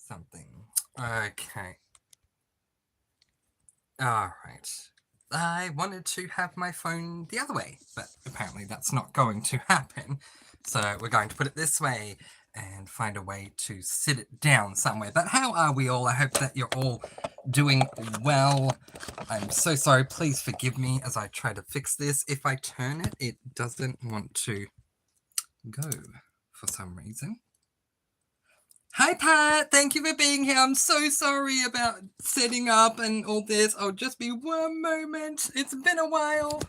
something. Okay. All right. I wanted to have my phone the other way, but apparently that's not going to happen. So we're going to put it this way and find a way to sit it down somewhere. But how are we all? I hope that you're all doing well. I'm so sorry. Please forgive me as I try to fix this. If I turn it, it doesn't want to go for some reason. Hi, Pat. Thank you for being here. I'm so sorry about setting up and all this. I'll just be one moment. It's been a while.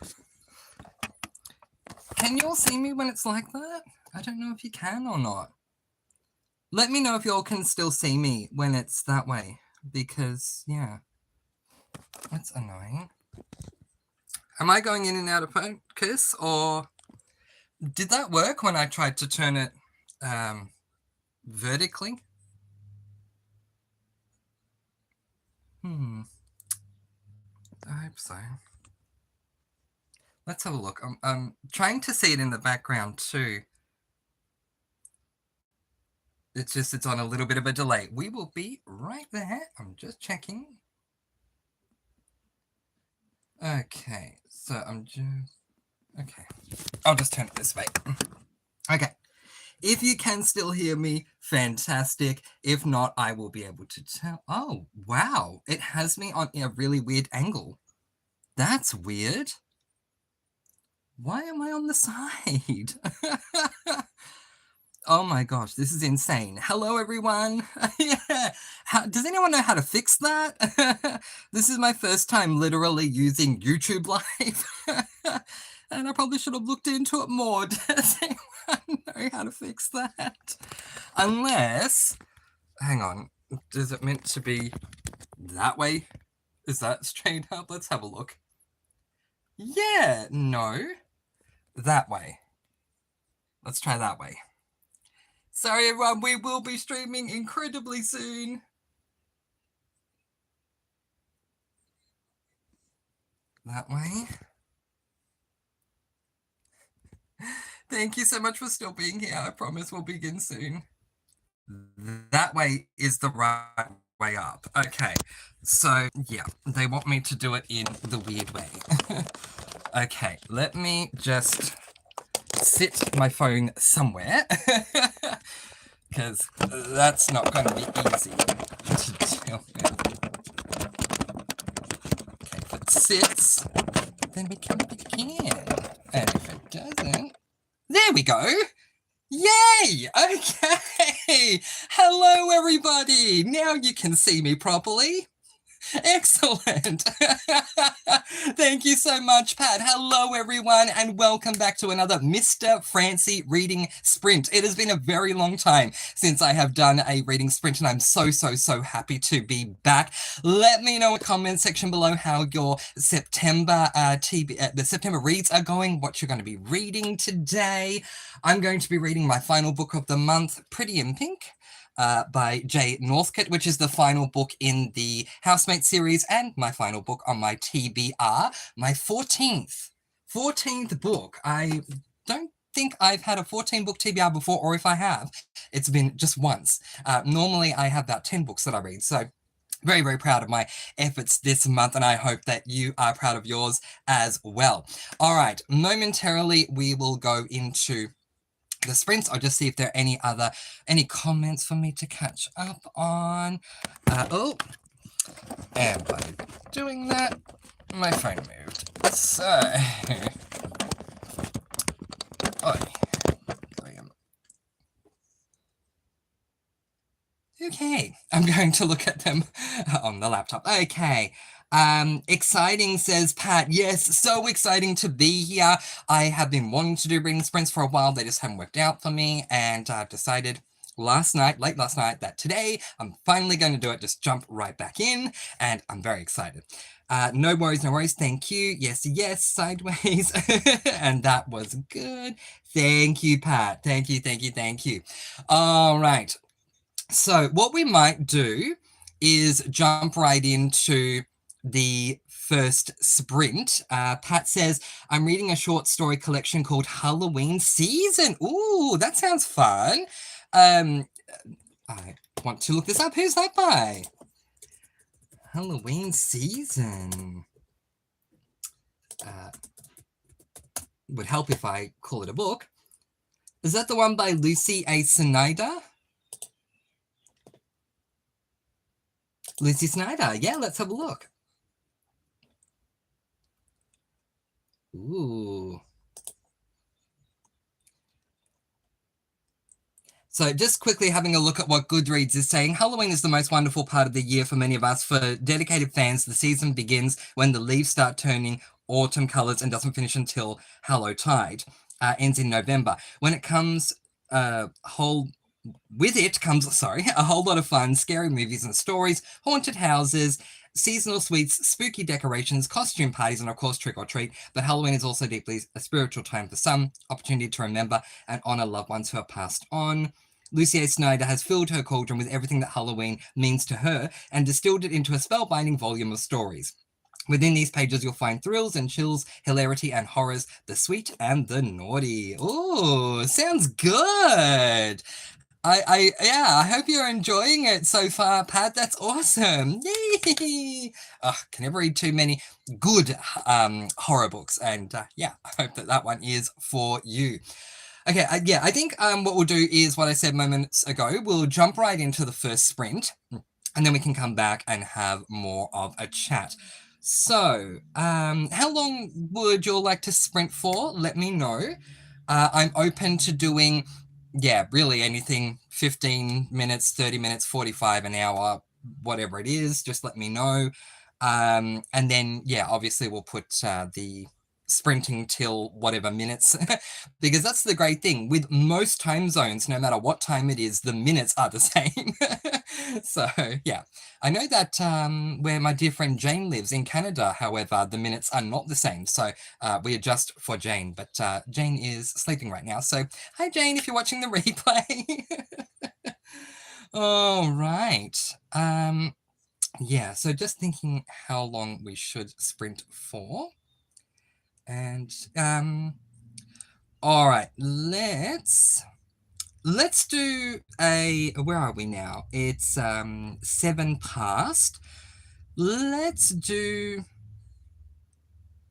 Can you all see me when it's like that? I don't know if you can or not. Let me know if you all can still see me when it's that way. Because, yeah. That's annoying. Am I going in and out of focus? Or did that work when I tried to turn it vertically? I hope so. Let's have a look. I'm trying to see it in the background too. It's on a little bit of a delay. We will be right there. I'm just checking. Okay, so I'm just... Okay, I'll just turn it this way. Okay. If you can still hear me, fantastic. If not, I will be able to tell. Oh, wow. It has me on a really weird angle. That's weird. Why am I on the side? Oh my gosh, this is insane. Hello, everyone. Yeah. Does anyone know how to fix that? This is my first time literally using YouTube Live. And I probably should have looked into it more. Does anyone know how to fix that? Unless, hang on, is it meant to be that way? Is that straight up? Let's have a look. Yeah, no, that way. Let's try that way. Sorry, everyone, we will be streaming incredibly soon. That way. Thank you so much for still being here. I promise we'll begin soon. That way is the right way up. Okay, so yeah, they want me to do it in the weird way. Okay, let me just sit my phone somewhere because that's not going to be easy to deal with. Okay, if it sits, then we can begin. And if it doesn't, there we go. Yay! Okay. Hello, everybody. Now you can see me properly. Excellent. Thank you so much, Pat. Hello, everyone, and welcome back to another Mr. Francy reading sprint. It has been a very long time since I have done a reading sprint, and I'm so happy to be back. Let me know in the comment section below how your September the September reads are going, what you're going to be reading today. I'm going to be reading my final book of the month, Pretty in Pink, by Jay Northcote, which is the final book in the Housemate series and my final book on my TBR, my 14th book. I don't think I've had a 14-book TBR before, or if I have, it's been just once. Normally I have about 10 books that I read, so very proud of my efforts this month, and I hope that you are proud of yours as well. All right, momentarily we will go into the sprints. I'll just see if there are any comments for me to catch up on. And by doing that, my phone moved. So, okay, I'm going to look at them on the laptop. Okay. Exciting, says Pat. Yes, so exciting to be here. I have been wanting to do reading sprints for a while. They just haven't worked out for me, and I've decided late last night, that today I'm finally going to do it. Just jump right back in, and I'm very excited. No worries. Thank you. Yes, sideways. And that was good. Thank you, Pat. Thank you. All right. So what we might do is jump right into the first sprint. Pat says, I'm reading a short story collection called Halloween Season. Ooh, that sounds fun. I want to look this up. Who's that by? Halloween season. Would help if I call it a book. Is that the one by Lucy A. Snyder? Lucy Snyder. Yeah, let's have a look. Ooh. So just quickly having a look at what Goodreads is saying. Halloween is the most wonderful part of the year for many of us. For dedicated fans, the season begins when the leaves start turning autumn colors and doesn't finish until Hallowtide. Ends in November. When it comes with it comes, a whole lot of fun, scary movies and stories, haunted houses, seasonal sweets, spooky decorations, costume parties, and of course trick or treat. But Halloween is also deeply a spiritual time for some, opportunity to remember and honor loved ones who have passed on. Lucy A. Snyder has filled her cauldron with everything that Halloween means to her and distilled it into a spellbinding volume of stories. Within these pages, you'll find thrills and chills, hilarity and horrors, the sweet and the naughty. Ooh, sounds good. I hope you're enjoying it so far, Pat. That's awesome. Yay! Oh, can never read too many good horror books, and yeah, I hope that one is for you. Okay, I think what we'll do is what I said moments ago. We'll jump right into the first sprint, and then we can come back and have more of a chat. So, how long would you all like to sprint for? Let me know. I'm open to doing, really anything 15 minutes, 30 minutes, 45, an hour, whatever it is. Just let me know. And then, obviously we'll put the sprinting till whatever minutes because that's the great thing with most time zones. No matter what time it is, the minutes are the same. So yeah, I know that where my dear friend Jane lives in Canada, however, the minutes are not the same. So we adjust for Jane, but Jane is sleeping right now. So hi Jane, if you're watching the replay. All right. So just thinking how long we should sprint for. And all right, let's do where are we now? It's 7 past. Let's do,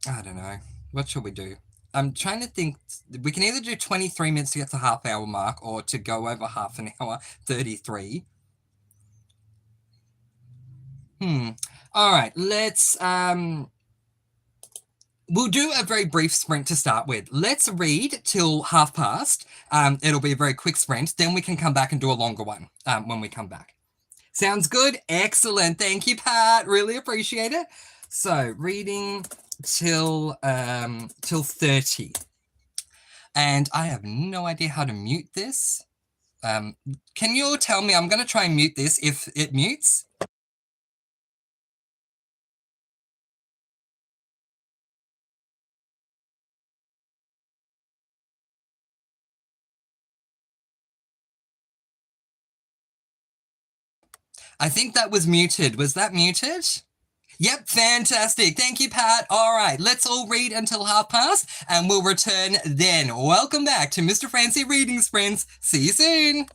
I don't know, what should we do? I'm trying to think. We can either do 23 minutes to get to the half hour mark or to go over half an hour, 33. All right, let's we'll do a very brief sprint to start with. Let's read till half past. It'll be a very quick sprint. Then we can come back and do a longer one when we come back. Sounds good? Excellent. Thank you, Pat. Really appreciate it. So reading till 30. And I have no idea how to mute this. Can you all tell me? I'm going to try and mute this if it mutes. I think that was muted. Was that muted? Yep, fantastic. Thank you, Pat. All right, let's all read until half past and we'll return then. Welcome back to Mr. Francy Reading Sprints. See you soon.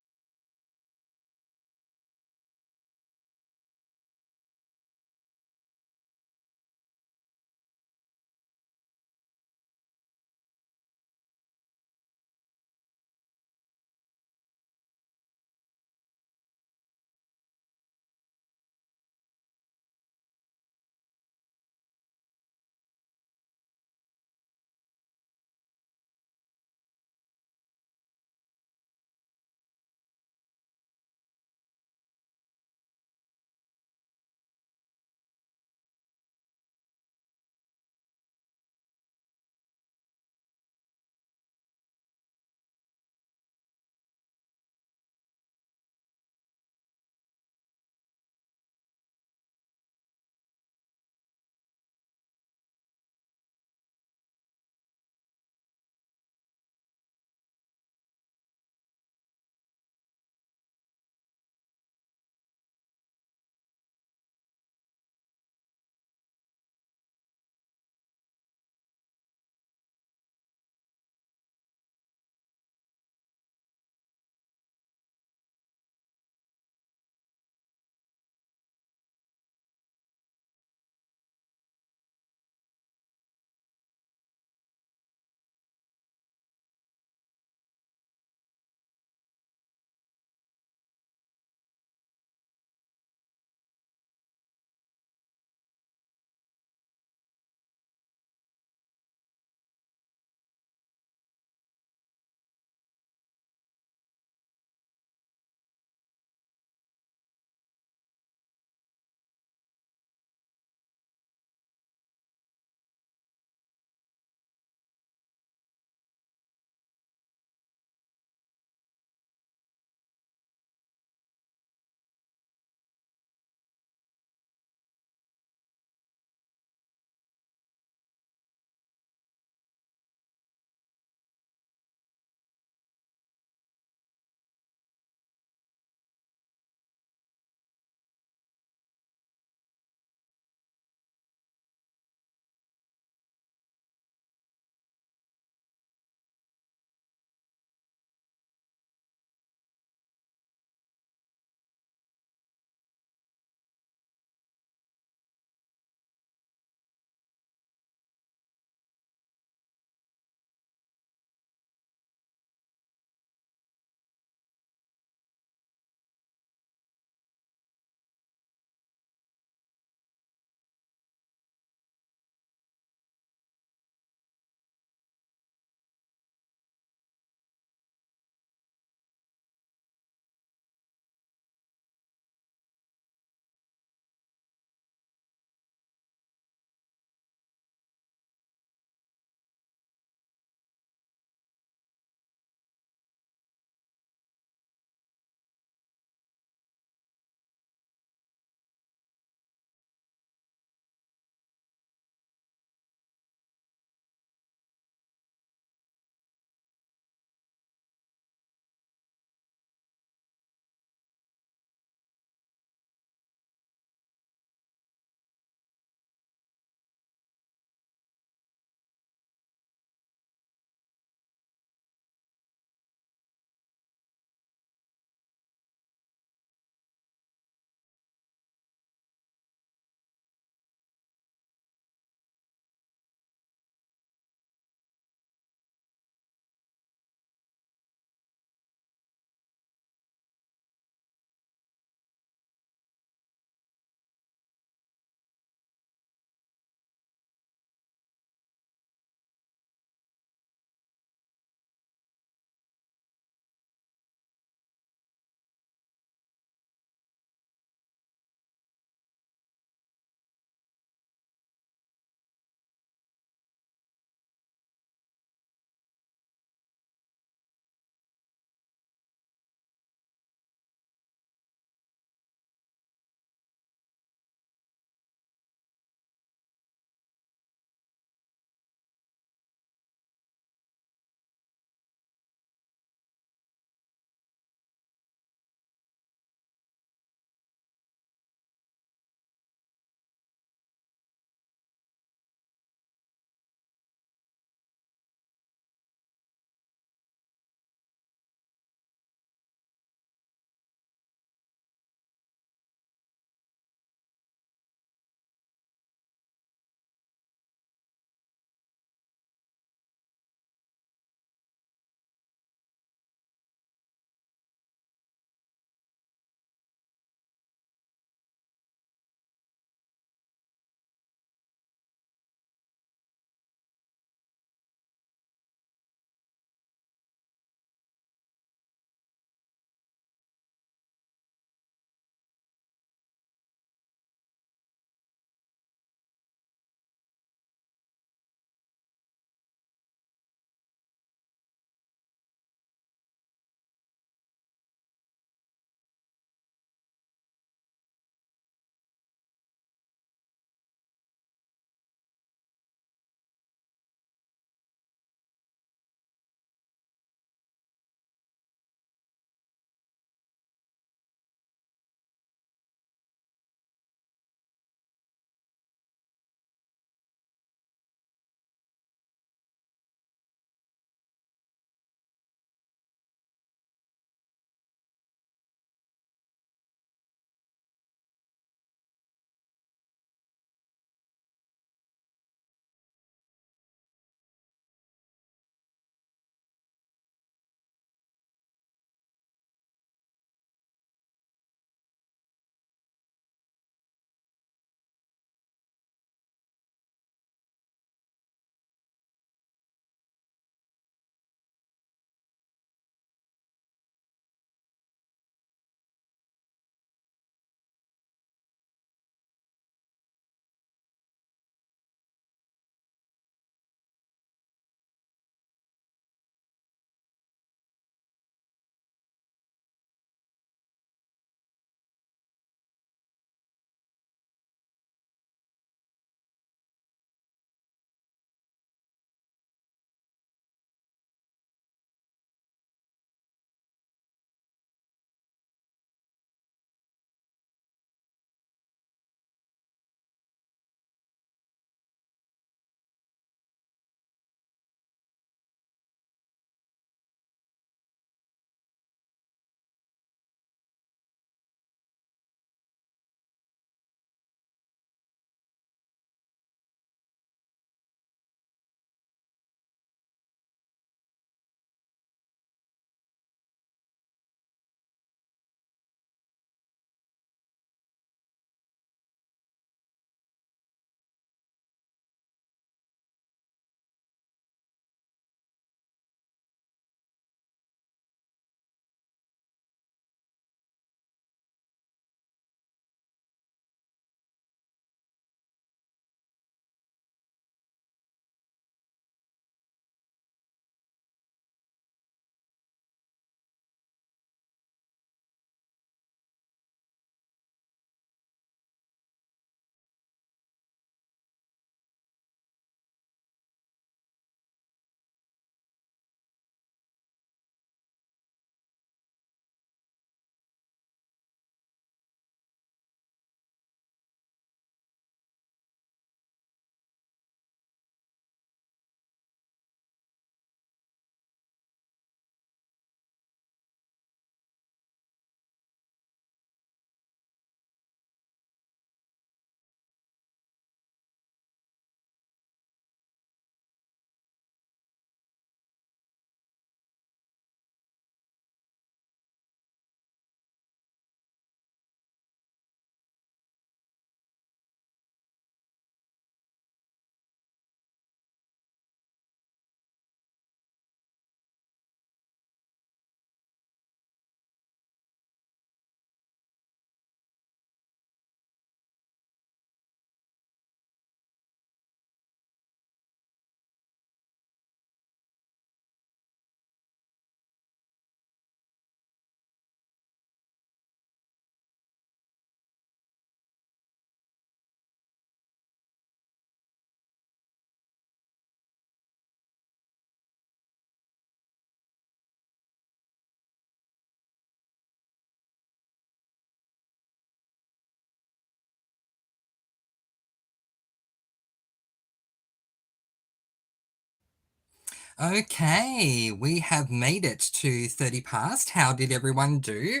Okay, we have made it to 30 past. How did everyone do?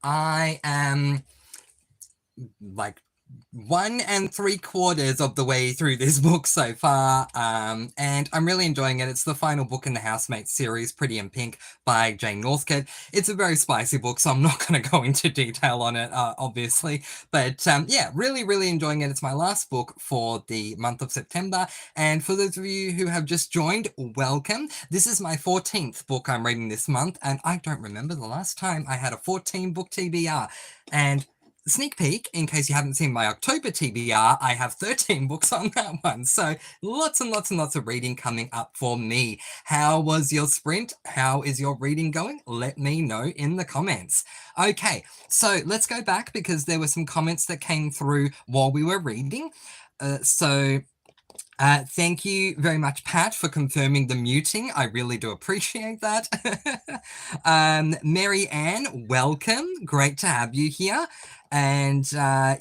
I am like 1 3/4 of the way through this book so far, and I'm really enjoying it. It's the final book in the Housemates series, Pretty in Pink by Jane Northcote. It's a very spicy book, so I'm not going to go into detail on it, obviously, but yeah, really, really enjoying it. It's my last book for the month of September, and for those of you who have just joined, welcome. This is my 14th book I'm reading this month, and I don't remember the last time I had a 14 book TBR, and sneak peek, in case you haven't seen my October TBR, I have 13 books on that one. So lots and lots and lots of reading coming up for me. How was your sprint? How is your reading going? Let me know in the comments. Okay, so let's go back because there were some comments that came through while we were reading. Thank you very much, Pat, for confirming the muting. I really do appreciate that. Mary Ann, welcome. Great to have you here. And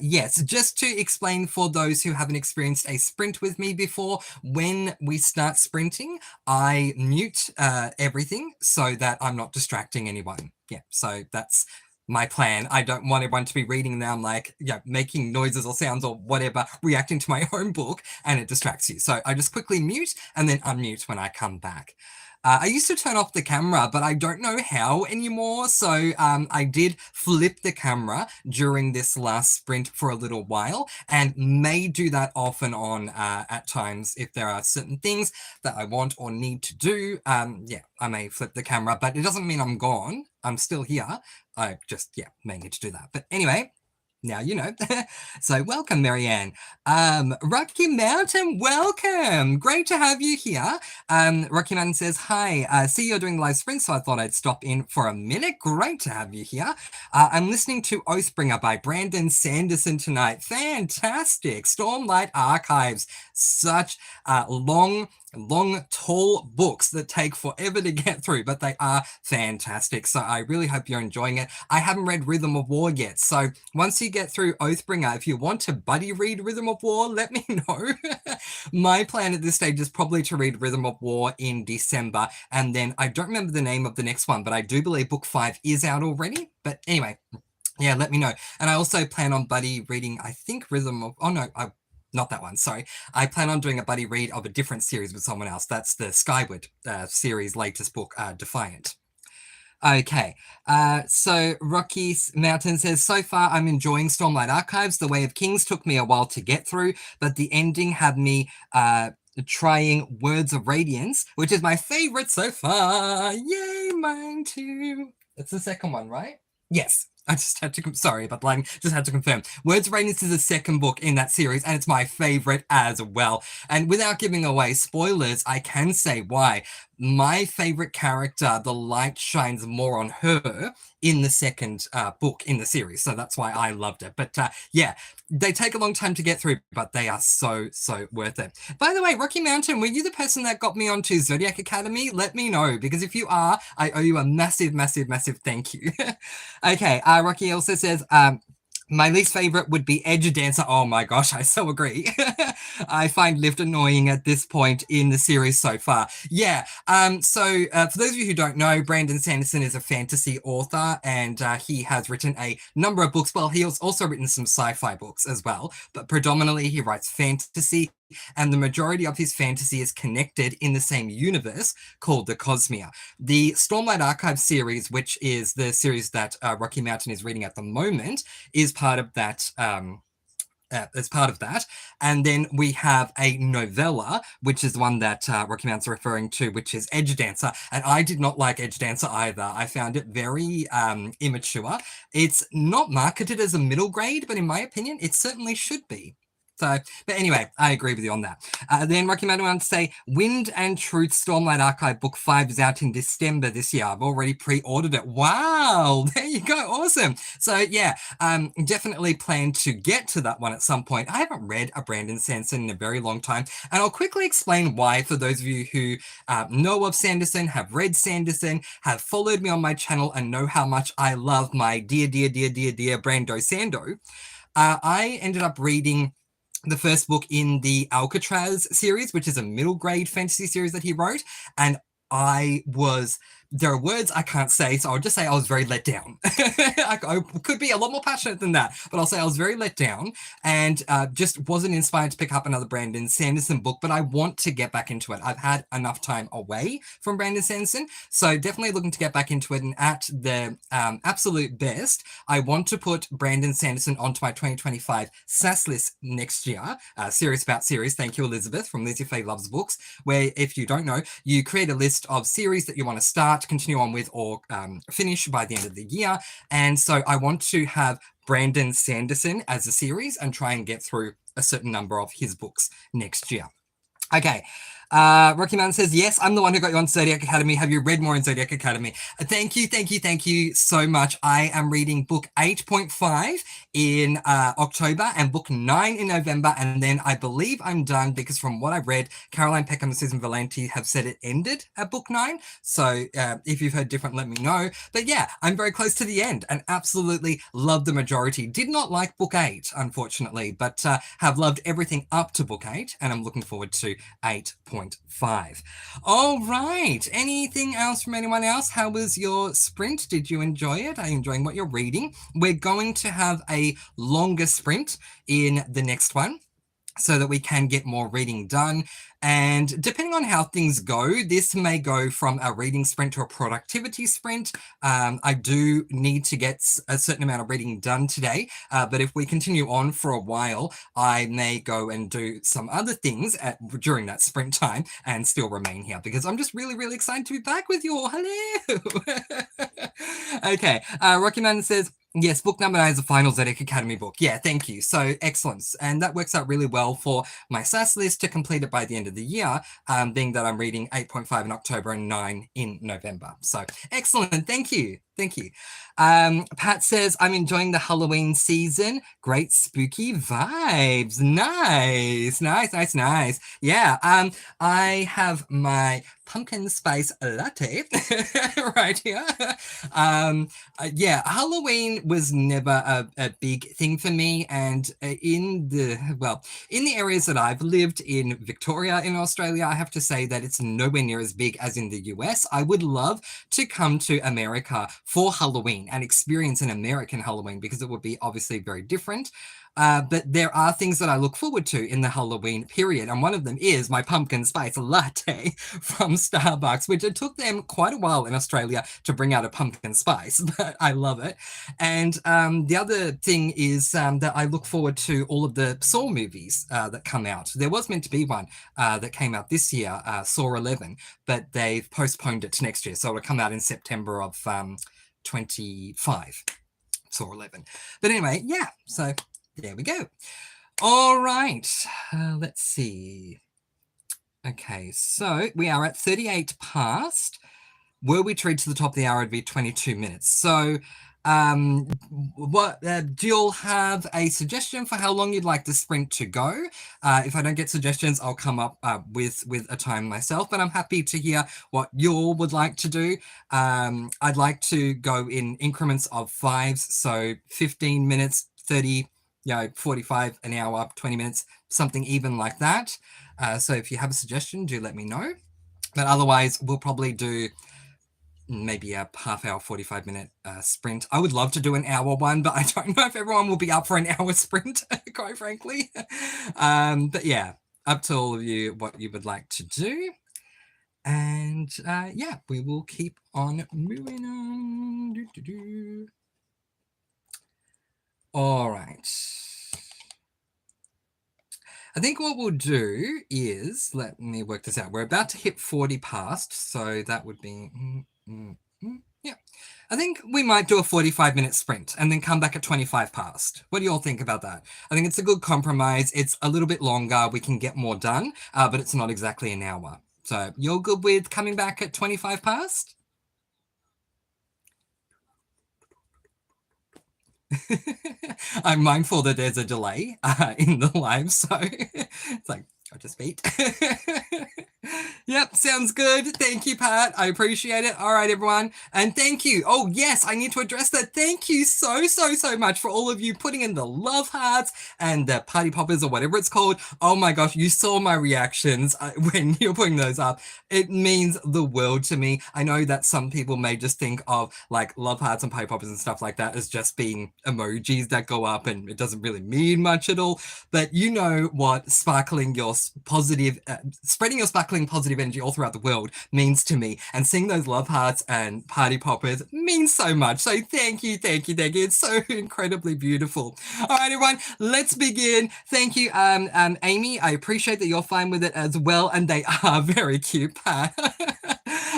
yes, just to explain for those who haven't experienced a sprint with me before, when we start sprinting, I mute everything so that I'm not distracting anyone. Yeah, so that's my plan. I don't want everyone to be reading them like, yeah, making noises or sounds or whatever, reacting to my own book, and it distracts you. So I just quickly mute and then unmute when I come back. I used to turn off the camera, but I don't know how anymore. So I did flip the camera during this last sprint for a little while and may do that off and on at times if there are certain things that I want or need to do. Yeah, I may flip the camera, but it doesn't mean I'm gone. I'm still here. I just, yeah, may need to do that. But anyway, now you know. So welcome, Marianne. Rocky Mountain, welcome. Great to have you here. Rocky Mountain says, hi, see you're doing live sprint, so I thought I'd stop in for a minute. Great to have you here. I'm listening to Oathbringer by Brandon Sanderson tonight. Fantastic. Stormlight Archives. Such long, tall books that take forever to get through, but they are fantastic. So I really hope you're enjoying it. I haven't read Rhythm of War yet. So once you get through Oathbringer, if you want to buddy read Rhythm of War, let me know. My plan at this stage is probably to read Rhythm of War in December. And then I don't remember the name of the next one, but I do believe book 5 is out already. But anyway, yeah, let me know. And I also plan on buddy reading, I think Rhythm of, oh no, not that one, sorry. I plan on doing a buddy read of a different series with someone else. That's the Skyward series latest book, Defiant. Okay, so Rocky Mountain says, so far I'm enjoying Stormlight Archives. The Way of Kings took me a while to get through, but the ending had me trying Words of Radiance, which is my favorite so far. Yay, mine too. That's the second one, right? Yes. I just had to, sorry about lying, just had to confirm. Words of Radiance is the second book in that series, and it's my favorite as well. And without giving away spoilers, I can say why. My favorite character, the light shines more on her in the second book in the series. So that's why I loved it. But yeah, they take a long time to get through, but they are so, so worth it. By the way, Rocky Mountain, were you the person that got me onto Zodiac Academy? Let me know, because if you are, I owe you a massive, massive, massive thank you. Okay, Rocky also says, my least favorite would be Edge Dancer. Oh my gosh, I so agree. I find Lift annoying at this point in the series so far. Yeah, so for those of you who don't know, Brandon Sanderson is a fantasy author, and he has written a number of books. Well, he has also written some sci-fi books as well, but predominantly he writes fantasy, and the majority of his fantasy is connected in the same universe called the Cosmere. The Stormlight Archive series, which is the series that Rocky Mountain is reading at the moment, is part of that. As part of that, and then we have a novella, which is one that Rocky Mountain's referring to, which is Edge Dancer, and I did not like Edge Dancer either. I found it very immature. It's not marketed as a middle grade, but in my opinion, it certainly should be. So, but anyway, I agree with you on that. Then Rocky Mountain wants to say, Wind and Truth Stormlight Archive Book 5 is out in December this year. I've already pre-ordered it. Wow, there you go. Awesome. So yeah, definitely plan to get to that one at some point. I haven't read a Brandon Sanderson in a very long time, and I'll quickly explain why for those of you who know of Sanderson, have read Sanderson, have followed me on my channel, and know how much I love my dear Brando Sando. I ended up reading the first book in the Alcatraz series, which is a middle grade fantasy series that he wrote. And there are words I can't say, so I'll just say I was very let down. I could be a lot more passionate than that, but I'll say I was very let down and just wasn't inspired to pick up another Brandon Sanderson book, but I want to get back into it. I've had enough time away from Brandon Sanderson, so definitely looking to get back into it. And at the absolute best, I want to put Brandon Sanderson onto my 2025 SAS list next year, Series About Series. Thank you, Elizabeth, from Lizzie Faye Loves Books, where, if you don't know, you create a list of series that you want to start, continue on with, or finish by the end of the year. And so I want to have Brandon Sanderson as a series and try and get through a certain number of his books next year. Okay. Rocky Mountain says, yes, I'm the one who got you on Zodiac Academy. Have you read more in Zodiac Academy? Thank you so much. I am reading book 8.5 in October and book 9 in November. And then I believe I'm done because from what I've read, Caroline Peckham and Susan Valenti have said it ended at book 9. So if you've heard different, let me know. But yeah, I'm very close to the end and absolutely love the majority. Did not like book 8, unfortunately, but have loved everything up to book 8. And I'm looking forward to 8.5. All right. Anything else from anyone else? How was your sprint? Did you enjoy it? Are you enjoying what you're reading? We're going to have a longer sprint in the next one, so that we can get more reading done. And depending on how things go, this may go from a reading sprint to a productivity sprint. I do need to get a certain amount of reading done today, but if we continue on for a while, I may go and do some other things during that sprint time and still remain here because I'm just really, really excited to be back with you all. Hello! Okay, Rocky Man says, yes, book number 9 is the final Zodiac Academy book. Yeah, thank you. So excellent. And that works out really well for my SAS list to complete it by the end of the year, being that I'm reading 8.5 in October and 9 in November. So excellent. Thank you. Thank you. Pat says, I'm enjoying the Halloween season. Great spooky vibes. Nice, nice, nice, nice. Yeah, I have my pumpkin spice latte right here. Yeah, Halloween was never a big thing for me. And in the areas that I've lived in Victoria in Australia, I have to say that it's nowhere near as big as in the US. I would love to come to America for Halloween and experience an American Halloween because it would be obviously very different. But there are things that I look forward to in the Halloween period. And one of them is my pumpkin spice latte from Starbucks, which it took them quite a while in Australia to bring out a pumpkin spice, but I love it. And the other thing is that I look forward to all of the Saw movies that come out. There was meant to be one that came out this year, Saw 11, but they've postponed it to next year. So it'll come out in September of 25, Saw 11. But anyway, yeah, so there we go. All right, let's see. Okay, so we are at 38 past. Were we to reach to the top of the hour, it'd be 22 minutes. So do you all have a suggestion for how long you'd like the sprint to go? If I don't get suggestions, I'll come up with a time myself, but I'm happy to hear what you all would like to do. I'd like to go in increments of 5s, so 15 minutes, 30, 45, an hour, 20 minutes, something even like that. So if you have a suggestion, do let me know. But otherwise, we'll probably do maybe a half hour, 45-minute sprint. I would love to do an hour one, but I don't know if everyone will be up for an hour sprint, quite frankly. But yeah, up to all of you what you would like to do. And yeah, we will keep on moving on. All right. I think what we'll do is, let me work this out. We're about to hit 40 past, so that would be, yeah. I think we might do a 45-minute sprint and then come back at 25 past. What do you all think about that? I think it's a good compromise. It's a little bit longer. We can get more done, but it's not exactly an hour. So you're good with coming back at 25 past? I'm mindful that there's a delay in the live, so it's like I'll just wait. Yep, sounds good. Thank you, Pat. I appreciate it. All right, everyone. And thank you. Oh, yes, I need to address that. Thank you so much for all of you putting in the love hearts and the party poppers or whatever it's called. Oh my gosh, you saw my reactions when you're putting those up. It means the world to me. I know that some people may just think of like love hearts and party poppers and stuff like that as just being emojis that go up and it doesn't really mean much at all. But you know what sparkling your positive, spreading your sparkling positive energy all throughout the world means to me. And seeing those love hearts and party poppers means so much. So thank you, thank you, thank you. It's so incredibly beautiful. All right, everyone, let's begin. Thank you, Amy. I appreciate that you're fine with it as well. And they are very cute, Pat.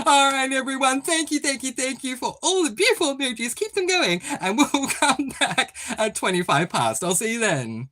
All right, everyone. Thank you, thank you, thank you for all the beautiful emojis. Keep them going. And we'll come back at 25 past. I'll see you then.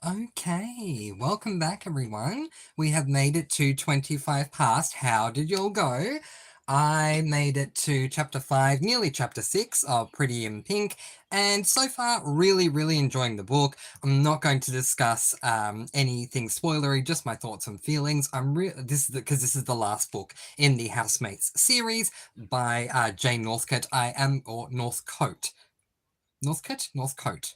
Okay, welcome back everyone. We have made it to 25 past. How did y'all go? I made it to chapter 5, nearly chapter 6 of Pretty in Pink, and so far really enjoying the book. I'm not going to discuss anything spoilery, just my thoughts and feelings. Because this is the last book in the Housemates series by Jane Northcote. Northcote.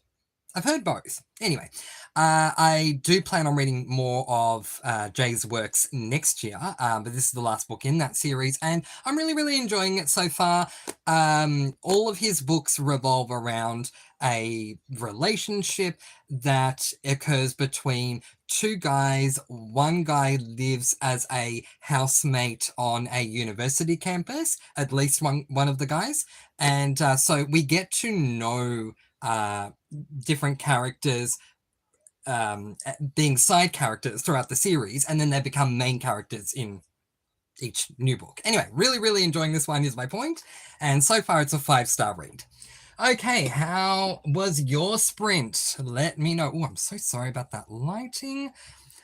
I've heard both. Anyway, I do plan on reading more of Jay's works next year, but this is the last book in that series, and I'm really enjoying it so far. All of his books revolve around a relationship that occurs between two guys. One guy lives as a housemate on a university campus, at least one of the guys, and so we get to know different characters being side characters throughout the series, and then they become main characters in each new book. Anyway, really enjoying this one is my point, and so far it's a 5-star read. Okay, how was your sprint? Let me know. Oh, I'm so sorry about that lighting.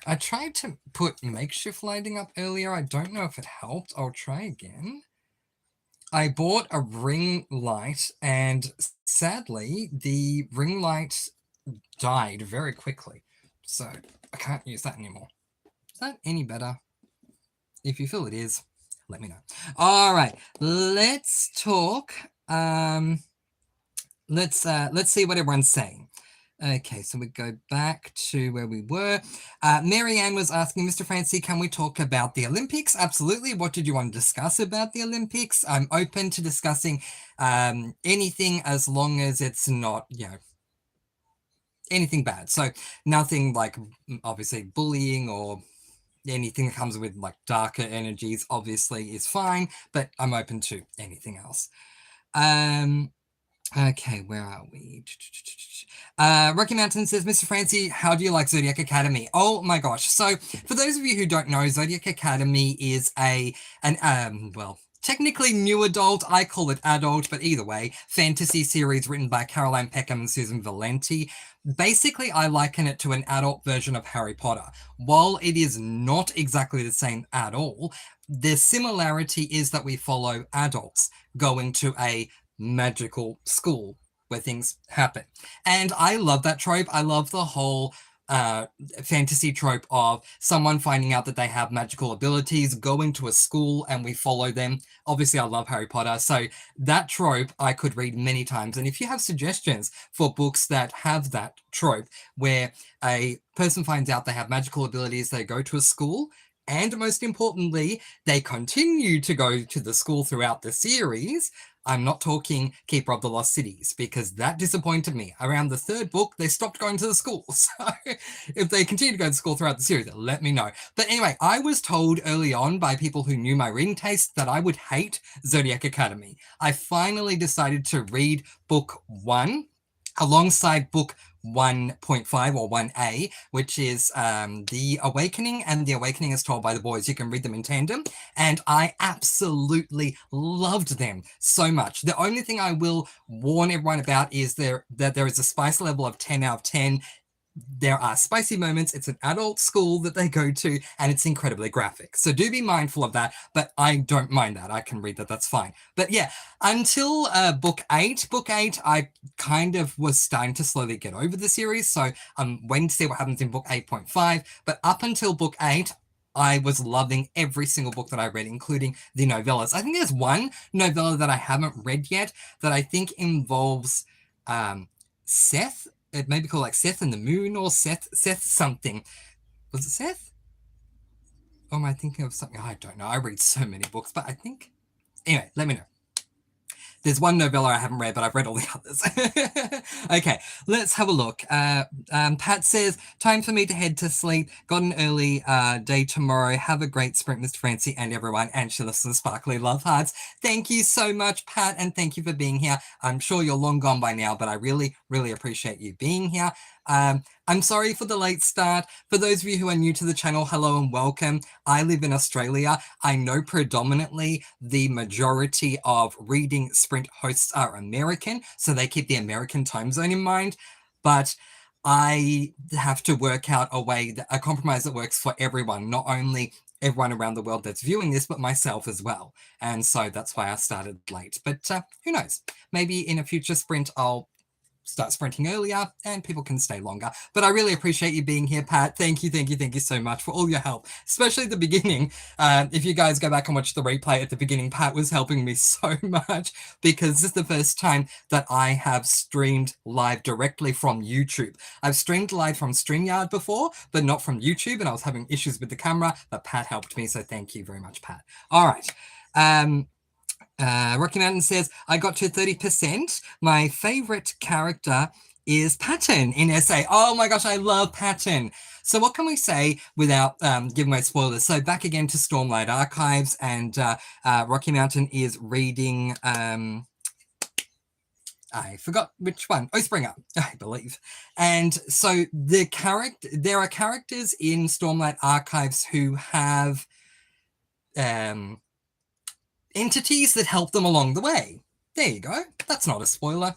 I tried to put makeshift lighting up earlier. I don't know if it helped. I'll try again. I bought a ring light, and sadly, the ring light died very quickly. So I can't use that anymore. Is that any better? If you feel it is, let me know. All right, let's talk. Let's see what everyone's saying. Okay, so we go back to where we were. Mary Ann was asking, Mr. Francy, can we talk about the Olympics? Absolutely. What did you want to discuss about the Olympics? I'm open to discussing anything as long as it's not, anything bad. So nothing like obviously bullying or anything that comes with like darker energies obviously is fine, but I'm open to anything else. Okay, where are we? Rocky Mountain says, Mr. Francy, how do you like Zodiac Academy? Oh my gosh. So for those of you who don't know, Zodiac Academy is well, technically new adult, I call it adult, but either way, fantasy series written by Caroline Peckham and Susan Valenti. Basically, I liken it to an adult version of Harry Potter. While it is not exactly the same at all, the similarity is that we follow adults going to a magical school where things happen. And I love that trope. I love the whole fantasy trope of someone finding out that they have magical abilities, going to a school, and we follow them. Obviously, I love Harry Potter, so that trope I could read many times. And if you have suggestions for books that have that trope, where a person finds out they have magical abilities, they go to a school, and most importantly, they continue to go to the school throughout the series. I'm not talking Keeper of the Lost Cities, because that disappointed me. Around the 3rd book, they stopped going to the school. So if they continue to go to school throughout the series, let me know. But anyway, I was told early on by people who knew my reading taste that I would hate Zodiac Academy. I finally decided to read book 1 alongside book 1.5 or 1A, which is The Awakening, and The Awakening is told by the boys. You can read them in tandem, and I absolutely loved them so much. The only thing I will warn everyone about is that there is a spice level of 10 out of 10. There are spicy moments. It's an adult school that they go to, and it's incredibly graphic. So do be mindful of that, but I don't mind that. I can read that. That's fine. But yeah, until book 8, I kind of was starting to slowly get over the series. So I'm waiting to see what happens in book 8.5. But up until book 8, I was loving every single book that I read, including the novellas. I think there's one novella that I haven't read yet that I think involves Seth. It may be called like Seth and the Moon, or Seth something. Was it Seth? Or am I thinking of something? I don't know. I read so many books, but I think... Anyway, let me know. There's one novella I haven't read, but I've read all the others. Okay, let's have a look. Pat says, time for me to head to sleep. Got an early day tomorrow. Have a great sprint, Mr. Francy, and everyone. And she listens to Sparkly Love Hearts. Thank you so much, Pat, and thank you for being here. I'm sure you're long gone by now, but I really appreciate you being here. I'm sorry for the late start. For those of you who are new to the channel, hello and welcome. I live in Australia. I know predominantly the majority of reading sprint hosts are American, so they keep the American time zone in mind. But I have to work out a compromise that works for everyone, not only everyone around the world that's viewing this, but myself as well. And so that's why I started late. But who knows? Maybe in a future sprint, I'll start sprinting earlier and people can stay longer. But I really appreciate you being here, Pat. Thank you, thank you, thank you so much for all your help, especially at the beginning. If you guys go back and watch the replay at the beginning, Pat was helping me so much because this is the first time that I have streamed live directly from YouTube. I've streamed live from StreamYard before, but not from YouTube, and I was having issues with the camera, but Pat helped me, so thank you very much, Pat. All right. Rocky Mountain says, I got to 30%. My favorite character is Patton in SA. Oh my gosh, I love Patton. So what can we say without giving away spoilers? So back again to Stormlight Archives, and Rocky Mountain is reading, I forgot which one. Oathbringer, I believe. And so there are characters in Stormlight Archives who have entities that help them along the way. There you go. That's not a spoiler.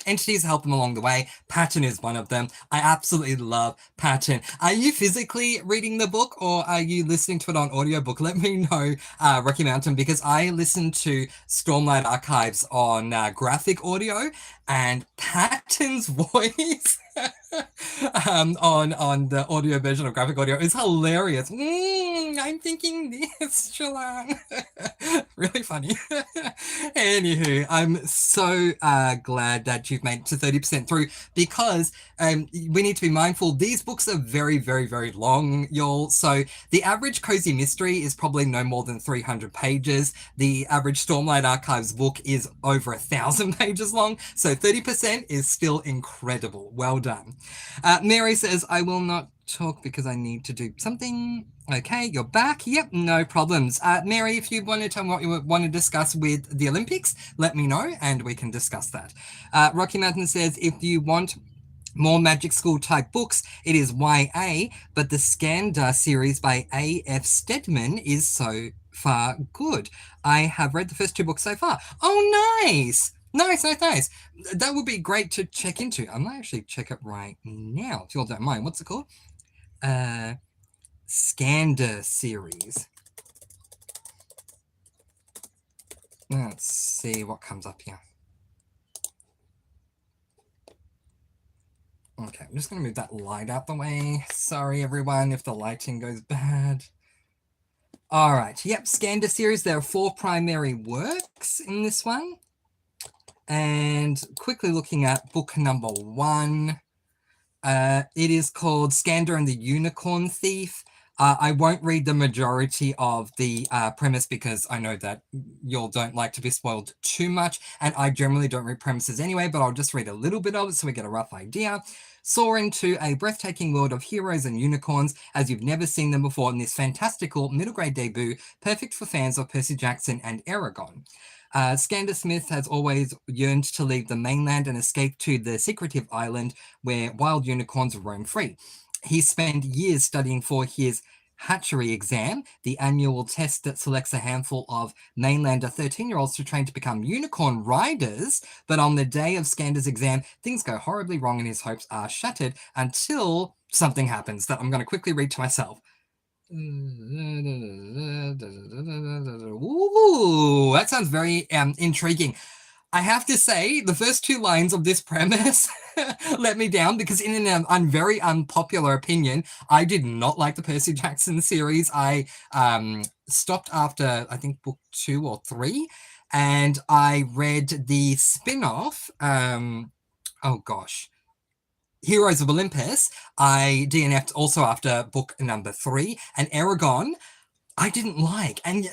Entities help them along the way. Patton is one of them. I absolutely love Patton. Are you physically reading the book or are you listening to it on audiobook? Let me know, Rocky Mountain, because I listen to Stormlight Archives on graphic audio, and Patton's voice on the audio version of graphic audio is hilarious. I'm thinking this, Shalon. Really funny. Anywho, I'm so glad that you've made it to 30% through, because we need to be mindful. These books are very, very, very long, y'all. So the average cozy mystery is probably no more than 300 pages. The average Stormlight Archives book is over 1,000 pages long. So 30% is still incredible. Well done. Mary says, I will not talk because I need to do something. Okay, you're back. Yep, no problems. Mary, if you want to tell me what you want to discuss with the Olympics, let me know and we can discuss that. Rocky Mountain says, if you want more magic school type books, it is YA, but the Skandar series by A.F. Stedman is so far good. I have read the first 2 books so far. Oh, nice. Nice. That would be great to check into. I might actually check it right now, if you all don't mind. What's it called? Skandar series. Let's see what comes up here. Okay, I'm just going to move that light out the way. Sorry, everyone, if the lighting goes bad. All right, yep, Skandar series. There are 4 primary works in this one. And quickly looking at book number 1, it is called Skandar and the Unicorn Thief. I won't read the majority of the premise because I know that y'all don't like to be spoiled too much, and I generally don't read premises anyway, but I'll just read a little bit of it so we get a rough idea. Soar into a breathtaking world of heroes and unicorns as you've never seen them before in this fantastical middle grade debut, perfect for fans of Percy Jackson and Eragon. Skandar Smith has always yearned to leave the mainland and escape to the secretive island where wild unicorns roam free. He spent years studying for his hatchery exam, the annual test that selects a handful of mainlander 13-year-olds to train to become unicorn riders. But on the day of Skandar's exam, things go horribly wrong and his hopes are shattered until something happens that I'm going to quickly read to myself. Ooh, that sounds very intriguing. I have to say, the first 2 lines of this premise let me down because in an very unpopular opinion, I did not like the Percy Jackson series. I stopped after, I think, book 2 or 3, and I read the spin-off, oh gosh, Heroes of Olympus. I DNF'd also after book number 3, and Eragon, I didn't like, and